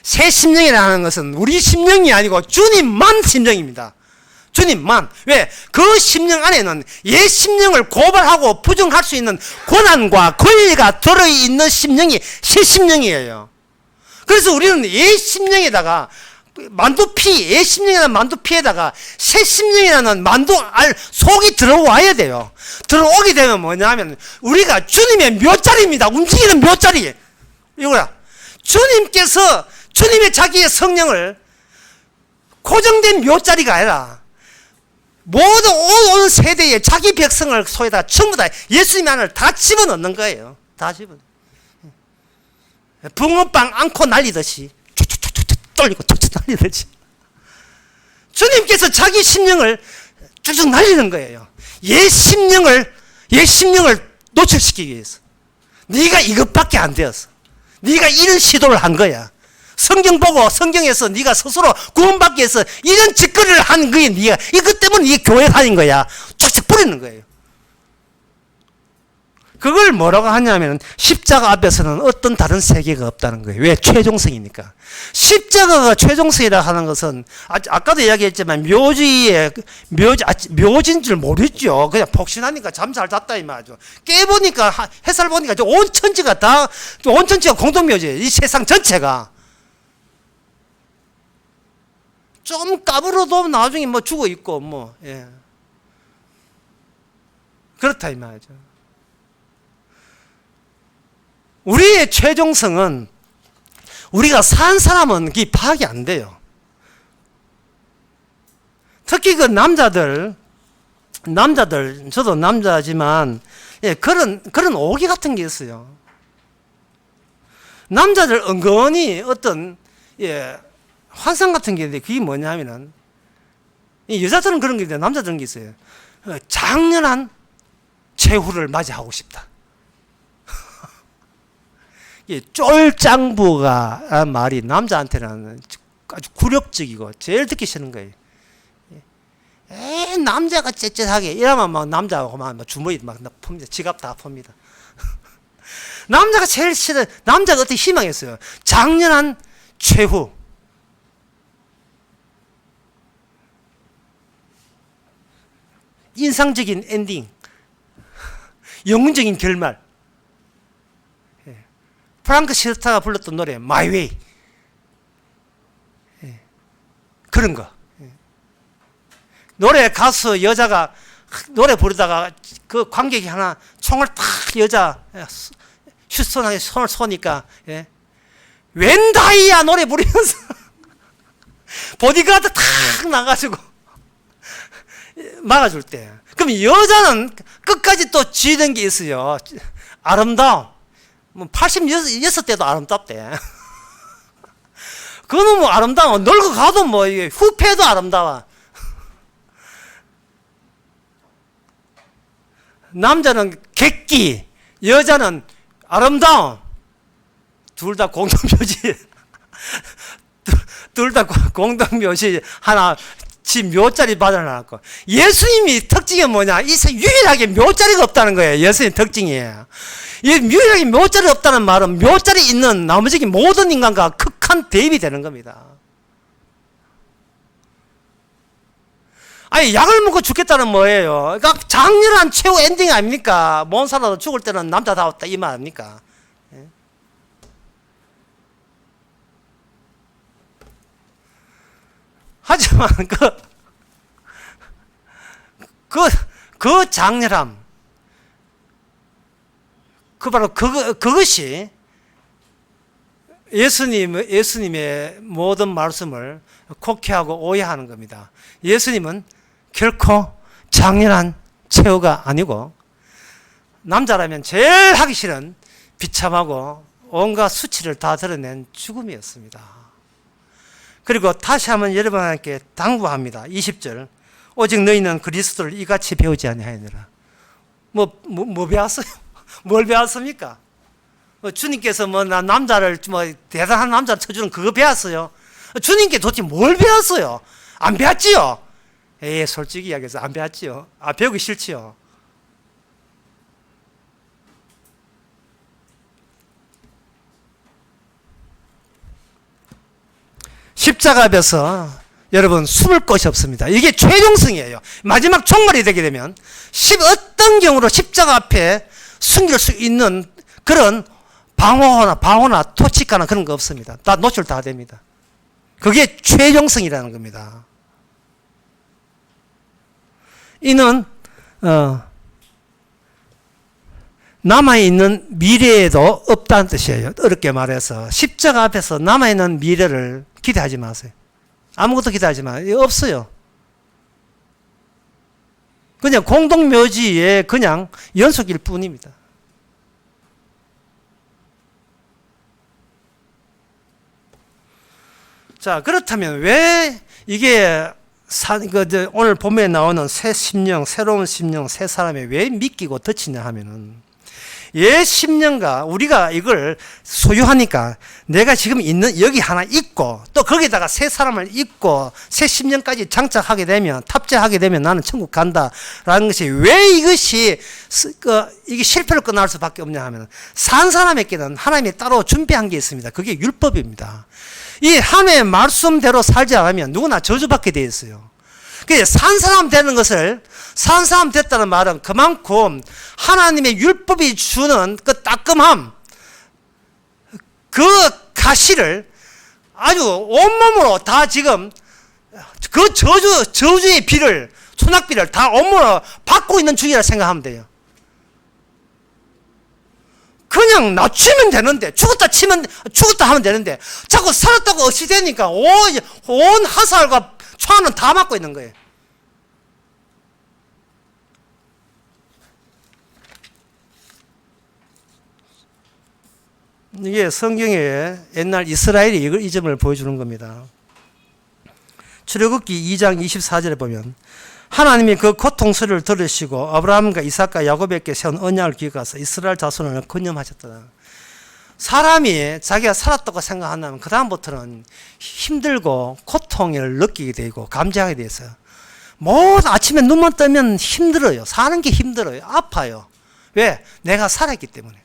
새 심령이라는 것은 우리 심령이 아니고 주님만 심령입니다. 주님만. 왜? 그 심령 안에는 옛 심령을 고발하고 부정할 수 있는 권한과 권리가 들어있는 심령이 새 심령이에요. 그래서 우리는 옛 심령에다가 만두피, 옛 심령이라는 만두피에다가 새 심령이라는 속이 들어와야 돼요. 들어오게 되면 뭐냐면 우리가 주님의 묘자리입니다. 움직이는 묘자리. 이거야. 주님께서 주님의 자기의 성령을 고정된 묘자리가 아니라 모든 온 세대의 자기 백성을 속에다 전부 다 예수님 안을 다 집어넣는 거예요. 다 집어넣는. 붕어빵 안고 날리듯이 쫄리고 툭툭 날리듯이 주님께서 자기 심령을 쭉쭉 날리는 거예요. 옛 심령을 노출시키기 위해서. 네가 이것밖에 안 되었어. 네가 이런 시도를 한 거야. 성경 보고 성경에서 네가 스스로 구원받기 위해서 이런 짓거리를 한 거야. 네가 이것 때문에 네가 교회 다닌 거야. 쭉쭉 뿌리는 거예요. 그걸 뭐라고 하냐면 십자가 앞에서는 어떤 다른 세계가 없다는 거예요. 왜? 최종성이니까. 십자가가 최종성이라 하는 것은 아까도 이야기했지만 묘지인 줄 모르죠. 그냥 폭신하니까 잠 잘 잤다 이 말이죠. 깨보니까 햇살 보니까 온 천지가 공동묘지예요. 이 세상 전체가. 좀 까불어도 나중에 뭐 죽어 있고 뭐 예. 그렇다 이 말이죠. 우리의 최종성은 우리가 산 사람은 그게 파악이 안 돼요. 특히 그 남자들 저도 남자지만 예, 그런 오기 같은 게 있어요. 남자들 은근히 어떤 환상 같은 게 있는데 그게 뭐냐면은 여자들은 그런 게 있는데 남자들은 게 있어요. 장렬한 최후를 맞이하고 싶다. 쫄장부가 말이 남자한테는 아주 굴욕적이고 제일 듣기 싫은 거예요. 남자가 째째하게 이러면 막 남자하고 막 주머니 막 풉니다. 지갑 다 풉니다. 남자가 제일 싫은 남자가 어떻게 희망했어요? 장렬한 최후. 인상적인 엔딩. 영웅적인 결말. 프랑크 시스타가 불렀던 노래 My Way 그런 거. 노래 가수 여자가 노래 부르다가 그 관객이 하나 총을 탁 여자 휴스턴하게 손을 쏘니까 웬다이야 노래 부르면서 보디가드 탁 나가지고 막아줄 때 그럼 여자는 끝까지 또 쥐던 게 있어요. 아름다움. 86대도 아름답대. 그거는 뭐 아름다워. 늙어가도 뭐 후패도 아름다워. 남자는 객기, 여자는 아름다움. 둘 다 공동묘지. 둘 다 공동묘지 하나 지 묘자리 받아놨고. 예수님이 특징이 뭐냐? 이 유일하게 묘자리가 없다는 거예요. 예수님 특징이에요. 이 유일하게 묘자리 없다는 말은 묘자리 있는 나머지 모든 인간과 극한 대입이 되는 겁니다. 아니, 약을 먹고 죽겠다는 뭐예요? 그러니까 장렬한 최후 엔딩 아닙니까? 못 살아도 죽을 때는 남자다웠다 이 말 아닙니까? 예? 하지만 그 장렬함, 바로 그것이 예수님의 모든 말씀을 곡해하고 오해하는 겁니다. 예수님은 결코 장렬한 최후가 아니고, 남자라면 제일 하기 싫은 비참하고 온갖 수치를 다 드러낸 죽음이었습니다. 그리고 다시 한번 여러분께 당부합니다. 20절. 오직 너희는 그리스도를 이같이 배우지 아니하느니라. 뭐 배웠어요? 뭘 배웠습니까? 주님께서 남자를 대단한 남자를 쳐주는 그거 배웠어요? 주님께 도대체 뭘 배웠어요? 안 배웠지요? 솔직히 이야기해서 안 배웠지요? 배우기 싫지요? 십자가 앞에서 여러분 숨을 곳이 없습니다. 이게 최종성이에요. 마지막 종말이 되게 되면 어떤 경우로 십자가 앞에 숨길 수 있는 그런 방어나 토치카나 그런 거 없습니다. 다 노출 다 됩니다. 그게 최종성이라는 겁니다. 이는 남아있는 미래에도 없다는 뜻이에요. 어렵게 말해서 십자가 앞에서 남아있는 미래를 기대하지 마세요. 아무것도 기대하지 마세요. 없어요. 그냥 공동묘지의 그냥 연속일 뿐입니다. 자, 그렇다면 왜 이게 오늘 본문에 나오는 새 심령, 새로운 심령, 새 사람이 왜 믿기고 덧치냐 하면은, 옛 심령과 우리가 이걸 소유하니까 내가 지금 있는 여기 하나 있고 또 거기다가 새 사람을 있고 새 심령까지 장착하게 되면, 탑재하게 되면 나는 천국 간다라는 것이 왜 이게 실패로 끝날 수밖에 없냐 하면, 산 사람에게는 하나님이 따로 준비한 게 있습니다. 그게 율법입니다. 이 하나님의 말씀대로 살지 않으면 누구나 저주받게 되어 있어요. 산 사람 되는 것을, 산 사람 됐다는 말은 그만큼 하나님의 율법이 주는 그 따끔함, 그 가시를 아주 온몸으로 다 지금 그 저주의 비를, 소낙비를 다 온몸으로 받고 있는 중이라 생각하면 돼요. 그냥 낮추면 되는데, 죽었다 하면 되는데, 자꾸 살았다고 어시되니까 온 화살과 총알은 다 맞고 있는 거예요. 이게 성경에 옛날 이스라엘이 이 점을 보여주는 겁니다. 출애굽기 2장 24절에 보면, 하나님이 그 고통 소리를 들으시고 아브라함과 이삭과 야곱에게 세운 언약을 기억하사 이스라엘 자손을 건념하셨다. 사람이 자기가 살았다고 생각한다면 그 다음부터는 힘들고 고통을 느끼게 되고 감지하게 돼서, 아침에 눈만 뜨면 힘들어요. 사는 게 힘들어요. 아파요. 왜? 내가 살았기 때문에.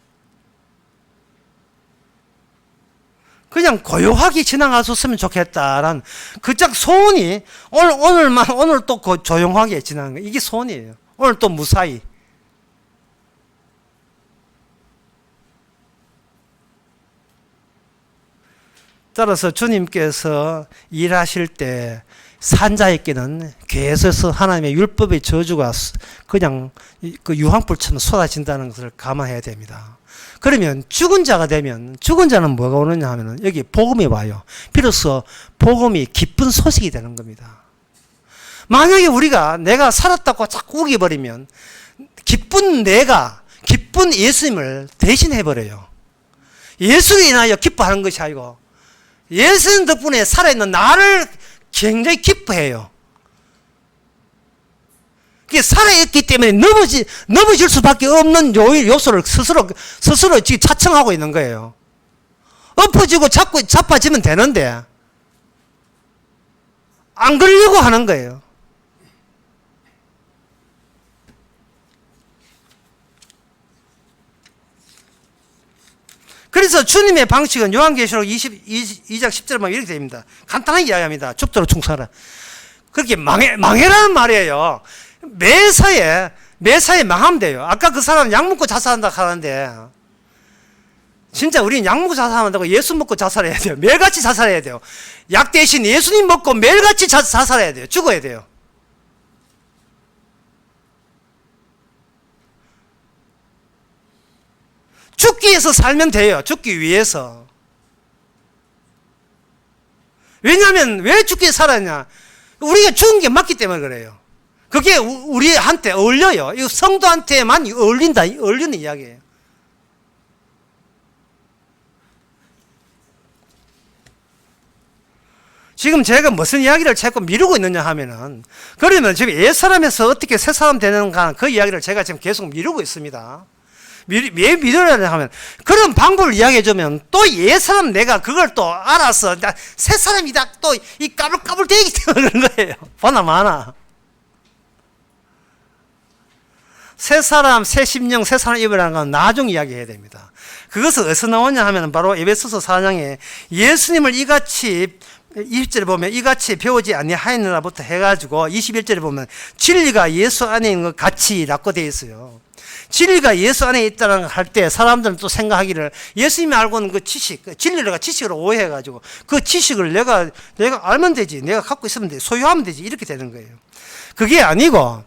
그냥 고요하게 지나갔었으면 좋겠다라는 그짝 소원이, 오늘 또 조용하게 지나는 거, 이게 소원이에요. 오늘 또 무사히. 따라서 주님께서 일하실 때 산자에게는 계속해서 하나님의 율법의 저주가 그냥 그 유황불처럼 쏟아진다는 것을 감안해야 됩니다. 그러면 죽은 자가 되면, 죽은 자는 뭐가 오느냐 하면은 여기 복음이 와요. 비로소 복음이 기쁜 소식이 되는 겁니다. 만약에 내가 살았다고 자꾸 우겨버리면 기쁜 예수님을 대신해버려요. 예수로 인하여 기뻐하는 것이 아니고 예수님 덕분에 살아있는 나를 굉장히 기뻐해요. 그게 살아있기 때문에 넘어질 수밖에 없는 요소를 스스로 지금 차청하고 있는 거예요. 엎어지고 자빠지면 되는데, 안 그러려고 하는 거예요. 그래서 주님의 방식은 요한계시록 22장 10절에 보면 이렇게 됩니다. 간단하게 이야기합니다. 죽도록 충성하라. 그렇게 망해라는 말이에요. 매사에 망하면 돼요. 아까 그 사람 약 먹고 자살한다 하는데, 진짜 우리는 약 먹고 자살한다고 예수 먹고 자살해야 돼요. 매일같이 자살해야 돼요. 약 대신 예수님 먹고 매일같이 자살해야 돼요. 죽어야 돼요. 죽기 위해서 살면 돼요. 죽기 위해서. 왜냐하면 왜 죽기 위해서 살았냐? 우리가 죽은 게 맞기 때문에 그래요. 그게 우리한테 어울려요. 이 성도한테만 어울리는 이야기예요. 지금 제가 무슨 이야기를 자꾸 미루고 있느냐 하면은, 그러면 지금 옛사람에서 어떻게 새사람 되는가, 그 이야기를 제가 지금 계속 미루고 있습니다. 왜 미루려냐 하면, 그런 방법을 이야기해주면 또 옛사람 내가 그걸 또 알아서 새사람이다 또 이 까불까불 대기 때문에 그런 거예요. 보나마나 새사람, 새 심령, 새사람 입으라는 건 나중 이야기해야 됩니다. 그것은 어디서 나오냐 하면 바로 에베소서 4장에 예수님을 이같이 20절에 보면 이같이 배우지 아니하였느냐부터 해가지고 21절에 보면 진리가 예수 안에 있는 것 같이라고 되어 있어요. 진리가 예수 안에 있다는 걸 할 때 사람들은 또 생각하기를 예수님이 알고 있는 그 지식, 진리를 지식으로 오해해가지고 그 지식을 내가 알면 되지, 내가 갖고 있으면 되지, 소유하면 되지, 이렇게 되는 거예요. 그게 아니고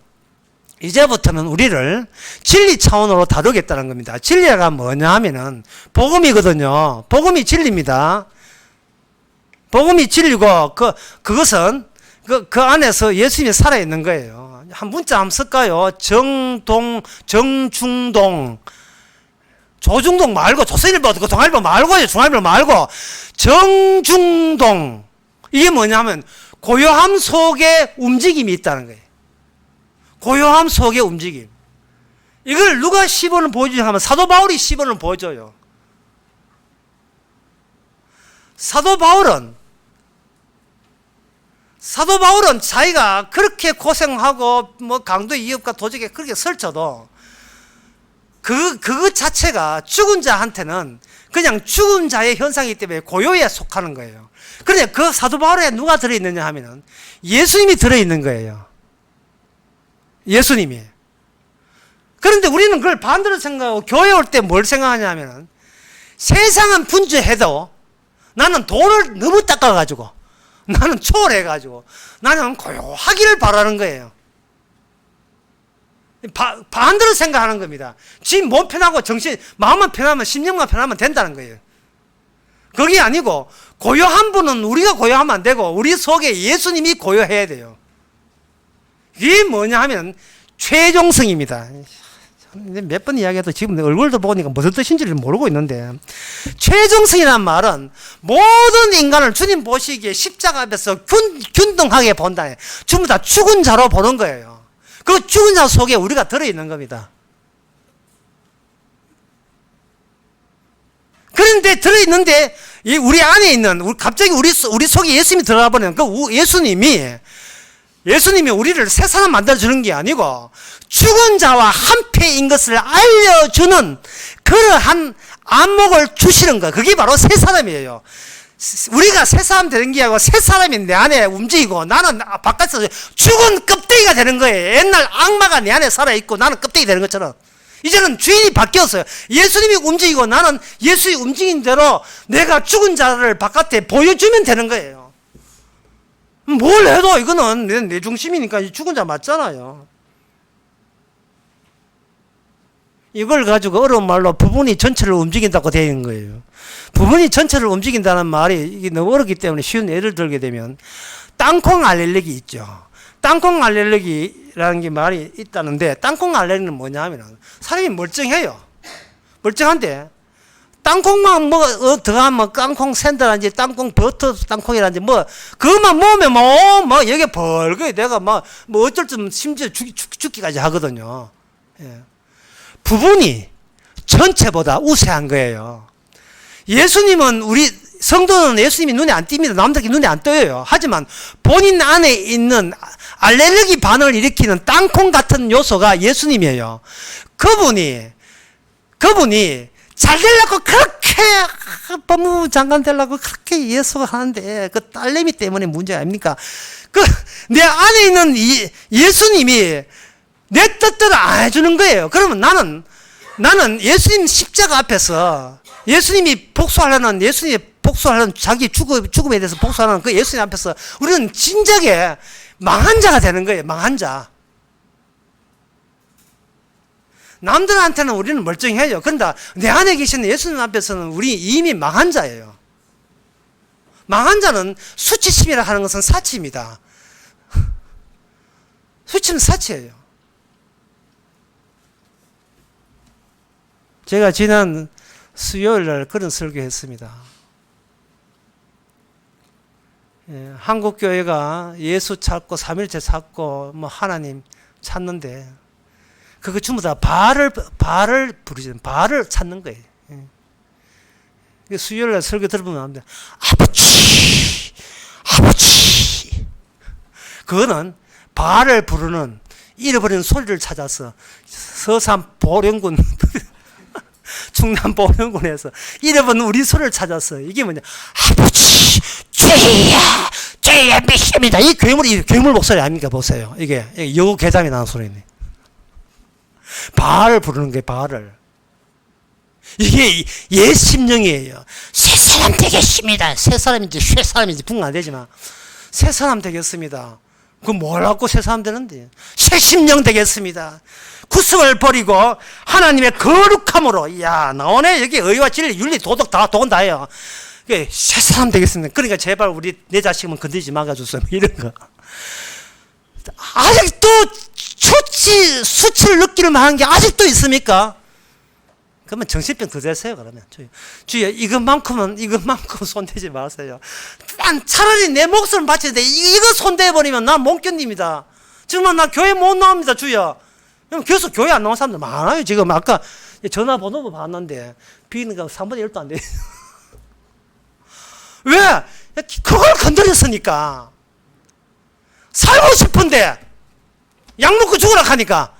이제부터는 우리를 진리 차원으로 다루겠다는 겁니다. 진리가 뭐냐 하면은 복음이거든요. 복음이 진리입니다. 복음이 진리고 그것은 그 안에서 예수님이 살아있는 거예요. 한 문자 한번 쓸까요? 정중동 조중동 말고 조선일보 그 동아일보 말고요. 중앙일보 말고 정중동. 이게 뭐냐면 고요함 속에 움직임이 있다는 거예요. 고요함 속의 움직임. 이걸 누가 시본을 보여주냐 하면 사도 바울이 시본을 보여줘요. 사도 바울은 자기가 그렇게 고생하고 뭐 강도 이업과 도적에 그렇게 설쳐도 그 자체가 죽은 자한테는 그냥 죽은 자의 현상이기 때문에 고요에 속하는 거예요. 그런데 그 사도 바울에 누가 들어있느냐 하면은 예수님이 들어있는 거예요. 예수님이. 그런데 우리는 그걸 반대로 생각하고 교회 올 때 뭘 생각하냐 하면은 세상은 분주해도 나는 도를 너무 닦아가지고 나는 초월해가지고 나는 고요하기를 바라는 거예요. 반대로 생각하는 겁니다. 지 몸 편하고 마음만 편하면 심령만 편하면 된다는 거예요. 그게 아니고 고요한 분은 우리가 고요하면 안 되고 우리 속에 예수님이 고요해야 돼요. 이게 뭐냐 하면 최종성입니다. 몇 번 이야기해도 지금 얼굴도 보니까 무슨 뜻인지를 모르고 있는데, 최종성이라는 말은 모든 인간을 주님 보시기에 십자가 앞에서 균등하게 본다. 전부 다 죽은 자로 보는 거예요. 그 죽은 자 속에 우리가 들어있는 겁니다. 그런데 들어있는데 우리 안에 있는 갑자기 우리 속에 예수님이 들어가 버리는 그 예수님이 우리를 새 사람 만들어주는 게 아니고 죽은 자와 한패인 것을 알려주는 그러한 안목을 주시는 거. 그게 바로 새 사람이에요. 우리가 새 사람 되는 게 아니고 새 사람이 내 안에 움직이고 나는 바깥에서 죽은 껍데기가 되는 거예요. 옛날 악마가 내 안에 살아있고 나는 껍데기 되는 것처럼. 이제는 주인이 바뀌었어요. 예수님이 움직이고 나는 예수의 움직인 대로 내가 죽은 자를 바깥에 보여주면 되는 거예요. 뭘 해도 이거는 내 중심이니까 죽은 자 맞잖아요. 이걸 가지고 어려운 말로 부분이 전체를 움직인다고 되어 있는 거예요. 부분이 전체를 움직인다는 말이 이게 너무 어렵기 때문에 쉬운 예를 들게 되면 땅콩 알레르기 있죠. 땅콩 알레르기라는 게 말이 있다는데 땅콩 알레르기는 뭐냐 하면 사람이 멀쩡해요. 멀쩡한데 땅콩만 더하면 땅콩 샌드라든지 땅콩 버터 땅콩이라든지 그것만 모으면 여기 벌거에 내가 어쩔 때 심지어 죽기까지 하거든요. 예. 부분이 전체보다 우세한 거예요. 예수님은 성도는 예수님이 눈에 안 띕니다. 남들에게 눈에 안 떠요. 하지만 본인 안에 있는 알레르기 반응을 일으키는 땅콩 같은 요소가 예수님이에요. 그분이 잘 되려고 그렇게 법무부 장관 되려고 그렇게 예수가 하는데 그 딸내미 때문에 문제 아닙니까? 내 안에 있는 예수님이 내 뜻대로 안 해주는 거예요. 그러면 나는 예수님 십자가 앞에서 예수님이 복수하려는 자기 죽음에 대해서 복수하는 그 예수님 앞에서 우리는 진작에 망한 자가 되는 거예요. 망한 자. 남들한테는 우리는 멀쩡해요. 그런데 내 안에 계신 예수님 앞에서는 우리 이미 망한 자예요. 망한 자는 수치심이라 하는 것은 사치입니다. 수치는 사치예요. 제가 지난 수요일 날 그런 설교했습니다. 예, 한국교회가 예수 찾고 삼일체 찾고 하나님 찾는데 그거 전부 다 바알을 부르시는 바알을 찾는 거예요. 예. 수요일 날 설교 들어보면 합니다. 아버지 그거는 바알을 부르는 잃어버린 소리를 찾아서 서산 보령군 충남 보령군에서 잃어버린 우리 소리를 찾아서 이게 뭐냐 아버지 죄야 믿습니다. 이 괴물 목소리 아닙니까? 보세요. 이게 여우 개장이 나는 소리네. 바알을 부르는 게 바알을. 이게 옛 심령이에요. 새 사람 되겠습니다. 새 사람인지 쇠 사람인지 분간 안 되지만 새 사람 되겠습니다. 그 뭘 갖고 새 사람 되는데? 새 심령 되겠습니다. 구습을 버리고 하나님의 거룩함으로 나오네. 여기 의와 진리, 윤리, 도덕 다 돈다예요. 새 사람 되겠습니다. 그러니까 제발 내 자식은 건드리지 말아주세요. 이런 거. 아직도 수치를 느낄 만한 게 아직도 있습니까? 그러면 정신병 더 되세요. 그러면 주여 이것만큼은 손대지 마세요. 난 차라리 내 목숨을 바치는데 이거 손대버리면 난 못 견딥니다. 정말 나 교회 못 나옵니다. 주여. 계속 교회 안 나온 사람들 많아요. 지금 아까 전화번호 봤는데 비는 거 3분의 1도 안 돼요. 왜? 그걸 건드렸으니까. 살고 싶은데 약 먹고 죽으라 하니까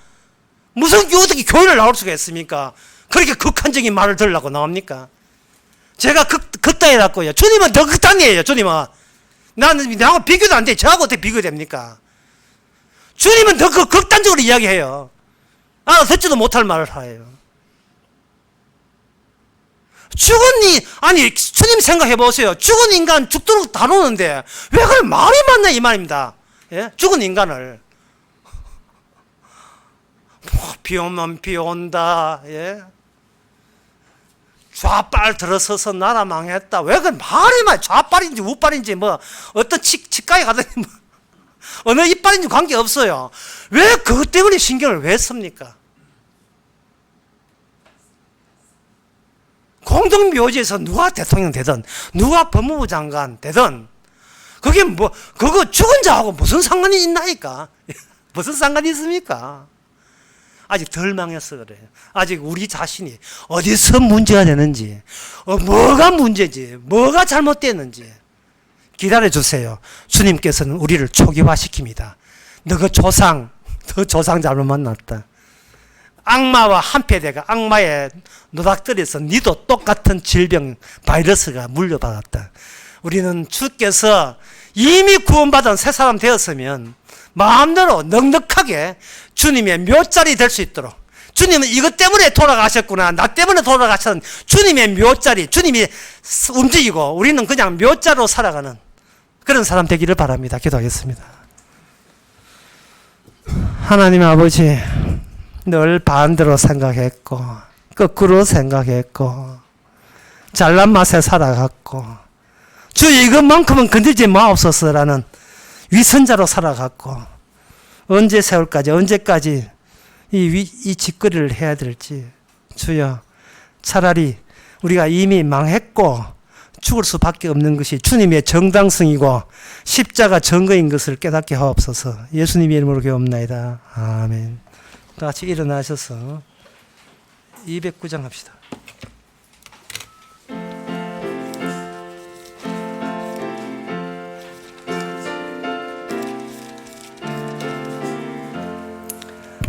무슨 어떻게 교회를 나올 수가 있습니까? 그렇게 극한적인 말을 들으려고 나옵니까? 제가 극단이라고요. 주님은 더 극단이에요. 주님은 나하고 비교도 안 돼. 저하고 어떻게 비교됩니까? 주님은 더 극단적으로 이야기해요. 듣지도 못할 말을 해요. 주님 생각해 보세요. 죽은 인간 죽도록 다루는데 왜 그걸 말이 맞나 이 말입니다. 예? 죽은 인간을 비 오면 비 온다. 예? 좌빨 들어서서 나라 망했다. 왜 그걸 말이 맞? 좌빨인지 우빨인지 어떤 치과에 가더니 어느 이빨인지 관계없어요. 왜 그것 때문에 신경을 왜 씁니까? 공동묘지에서 누가 대통령 되든 누가 법무부 장관 되든 그게 그거 죽은 자하고 무슨 상관이 있나이까? 무슨 상관이 있습니까? 아직 덜 망했어 그래요. 아직 우리 자신이 어디서 문제가 되는지 뭐가 문제지 뭐가 잘못됐는지 기다려주세요. 주님께서는 우리를 초기화시킵니다. 너 조상 잘못 만났다. 악마와 한패대가 악마의 노닥들에서 니도 똑같은 질병 바이러스가 물려받았다. 우리는 주께서 이미 구원받은 새 사람 되었으면 마음대로 넉넉하게 주님의 묘자리 될 수 있도록 주님은 이것 때문에 돌아가셨구나 나 때문에 돌아가신 주님의 묘자리 주님이 움직이고 우리는 그냥 묘자로 살아가는 그런 사람 되기를 바랍니다. 기도하겠습니다. 하나님 아버지 늘 반대로 생각했고 거꾸로 생각했고 잘난 맛에 살아갔고 주 이것만큼은 건들지 마옵소서라는 위선자로 살아갔고 언제까지 이 짓거리를 해야 될지 주여 차라리 우리가 이미 망했고 죽을 수밖에 없는 것이 주님의 정당성이고 십자가 증거인 것을 깨닫게 하옵소서. 예수님의 이름으로 기도합나이다. 아멘. 다 같이 일어나셔서 209장 합시다.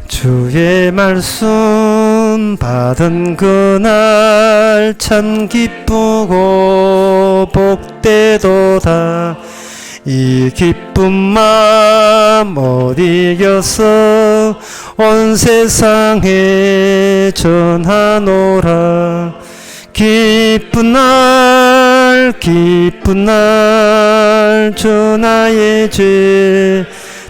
주의 말씀 받은 그날 참 기쁘고 복되도다. 이 기쁜 마음 못 이겨서 온 세상에 전하노라. 기쁜 날 주 나의 죄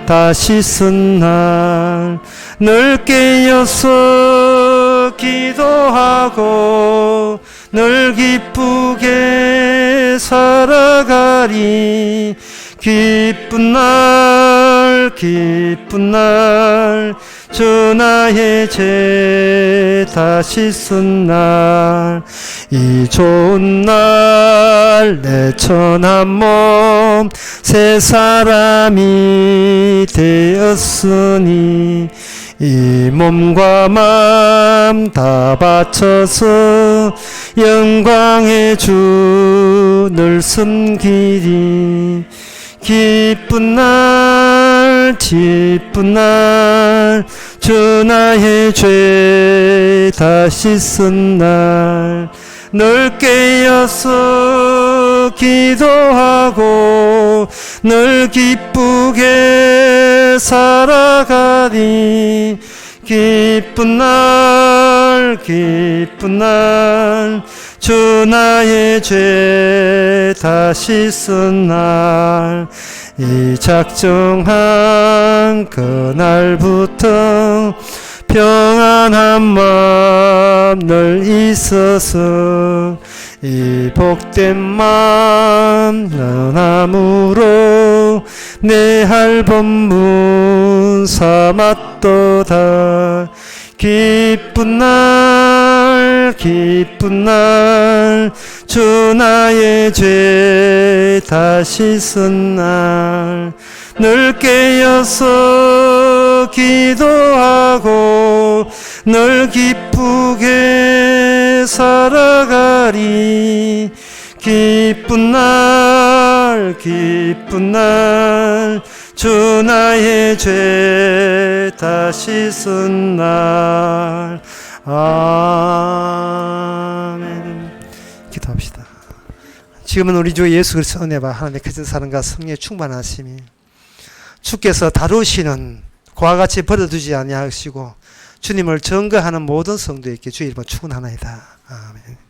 다 씻은 날 늘 깨어서 기도하고 늘 기쁘게 살아가리. 기쁜 날 주 나의 죄 다 씻은 날 이 좋은 날 내 천한 몸 새 사람이 되었으니 이 몸과 마음 다 바쳐서 영광의 주 늘 섬기리. 기쁜 날 주 나의 죄 다 씻은 날 늘 깨어서 기도하고 늘 기쁘게 살아가리. 기쁜 날 주 나의 죄 다 씻은 날 이 작정한 그날부터 평안한 마음 늘 있어서 이 복된 마음 너나무로 내 할 법문 삼았도다. 기쁜 날 주 나의 죄 다 씻은 날 늘 깨어서 기도하고 늘 기쁘게 살아가리. 기쁜 날 주 나의 죄 다 씻은 날. 아멘. 기도합시다. 지금은 우리 주 예수 그리스도의 은혜와 하나님의 크신 사랑과 성령의 충만하심이 주께서 다루시는 그와 같이 버려두지 아니하시고 주님을 증거하는 모든 성도에게 주의 이름으로 축원하나이다. 아멘.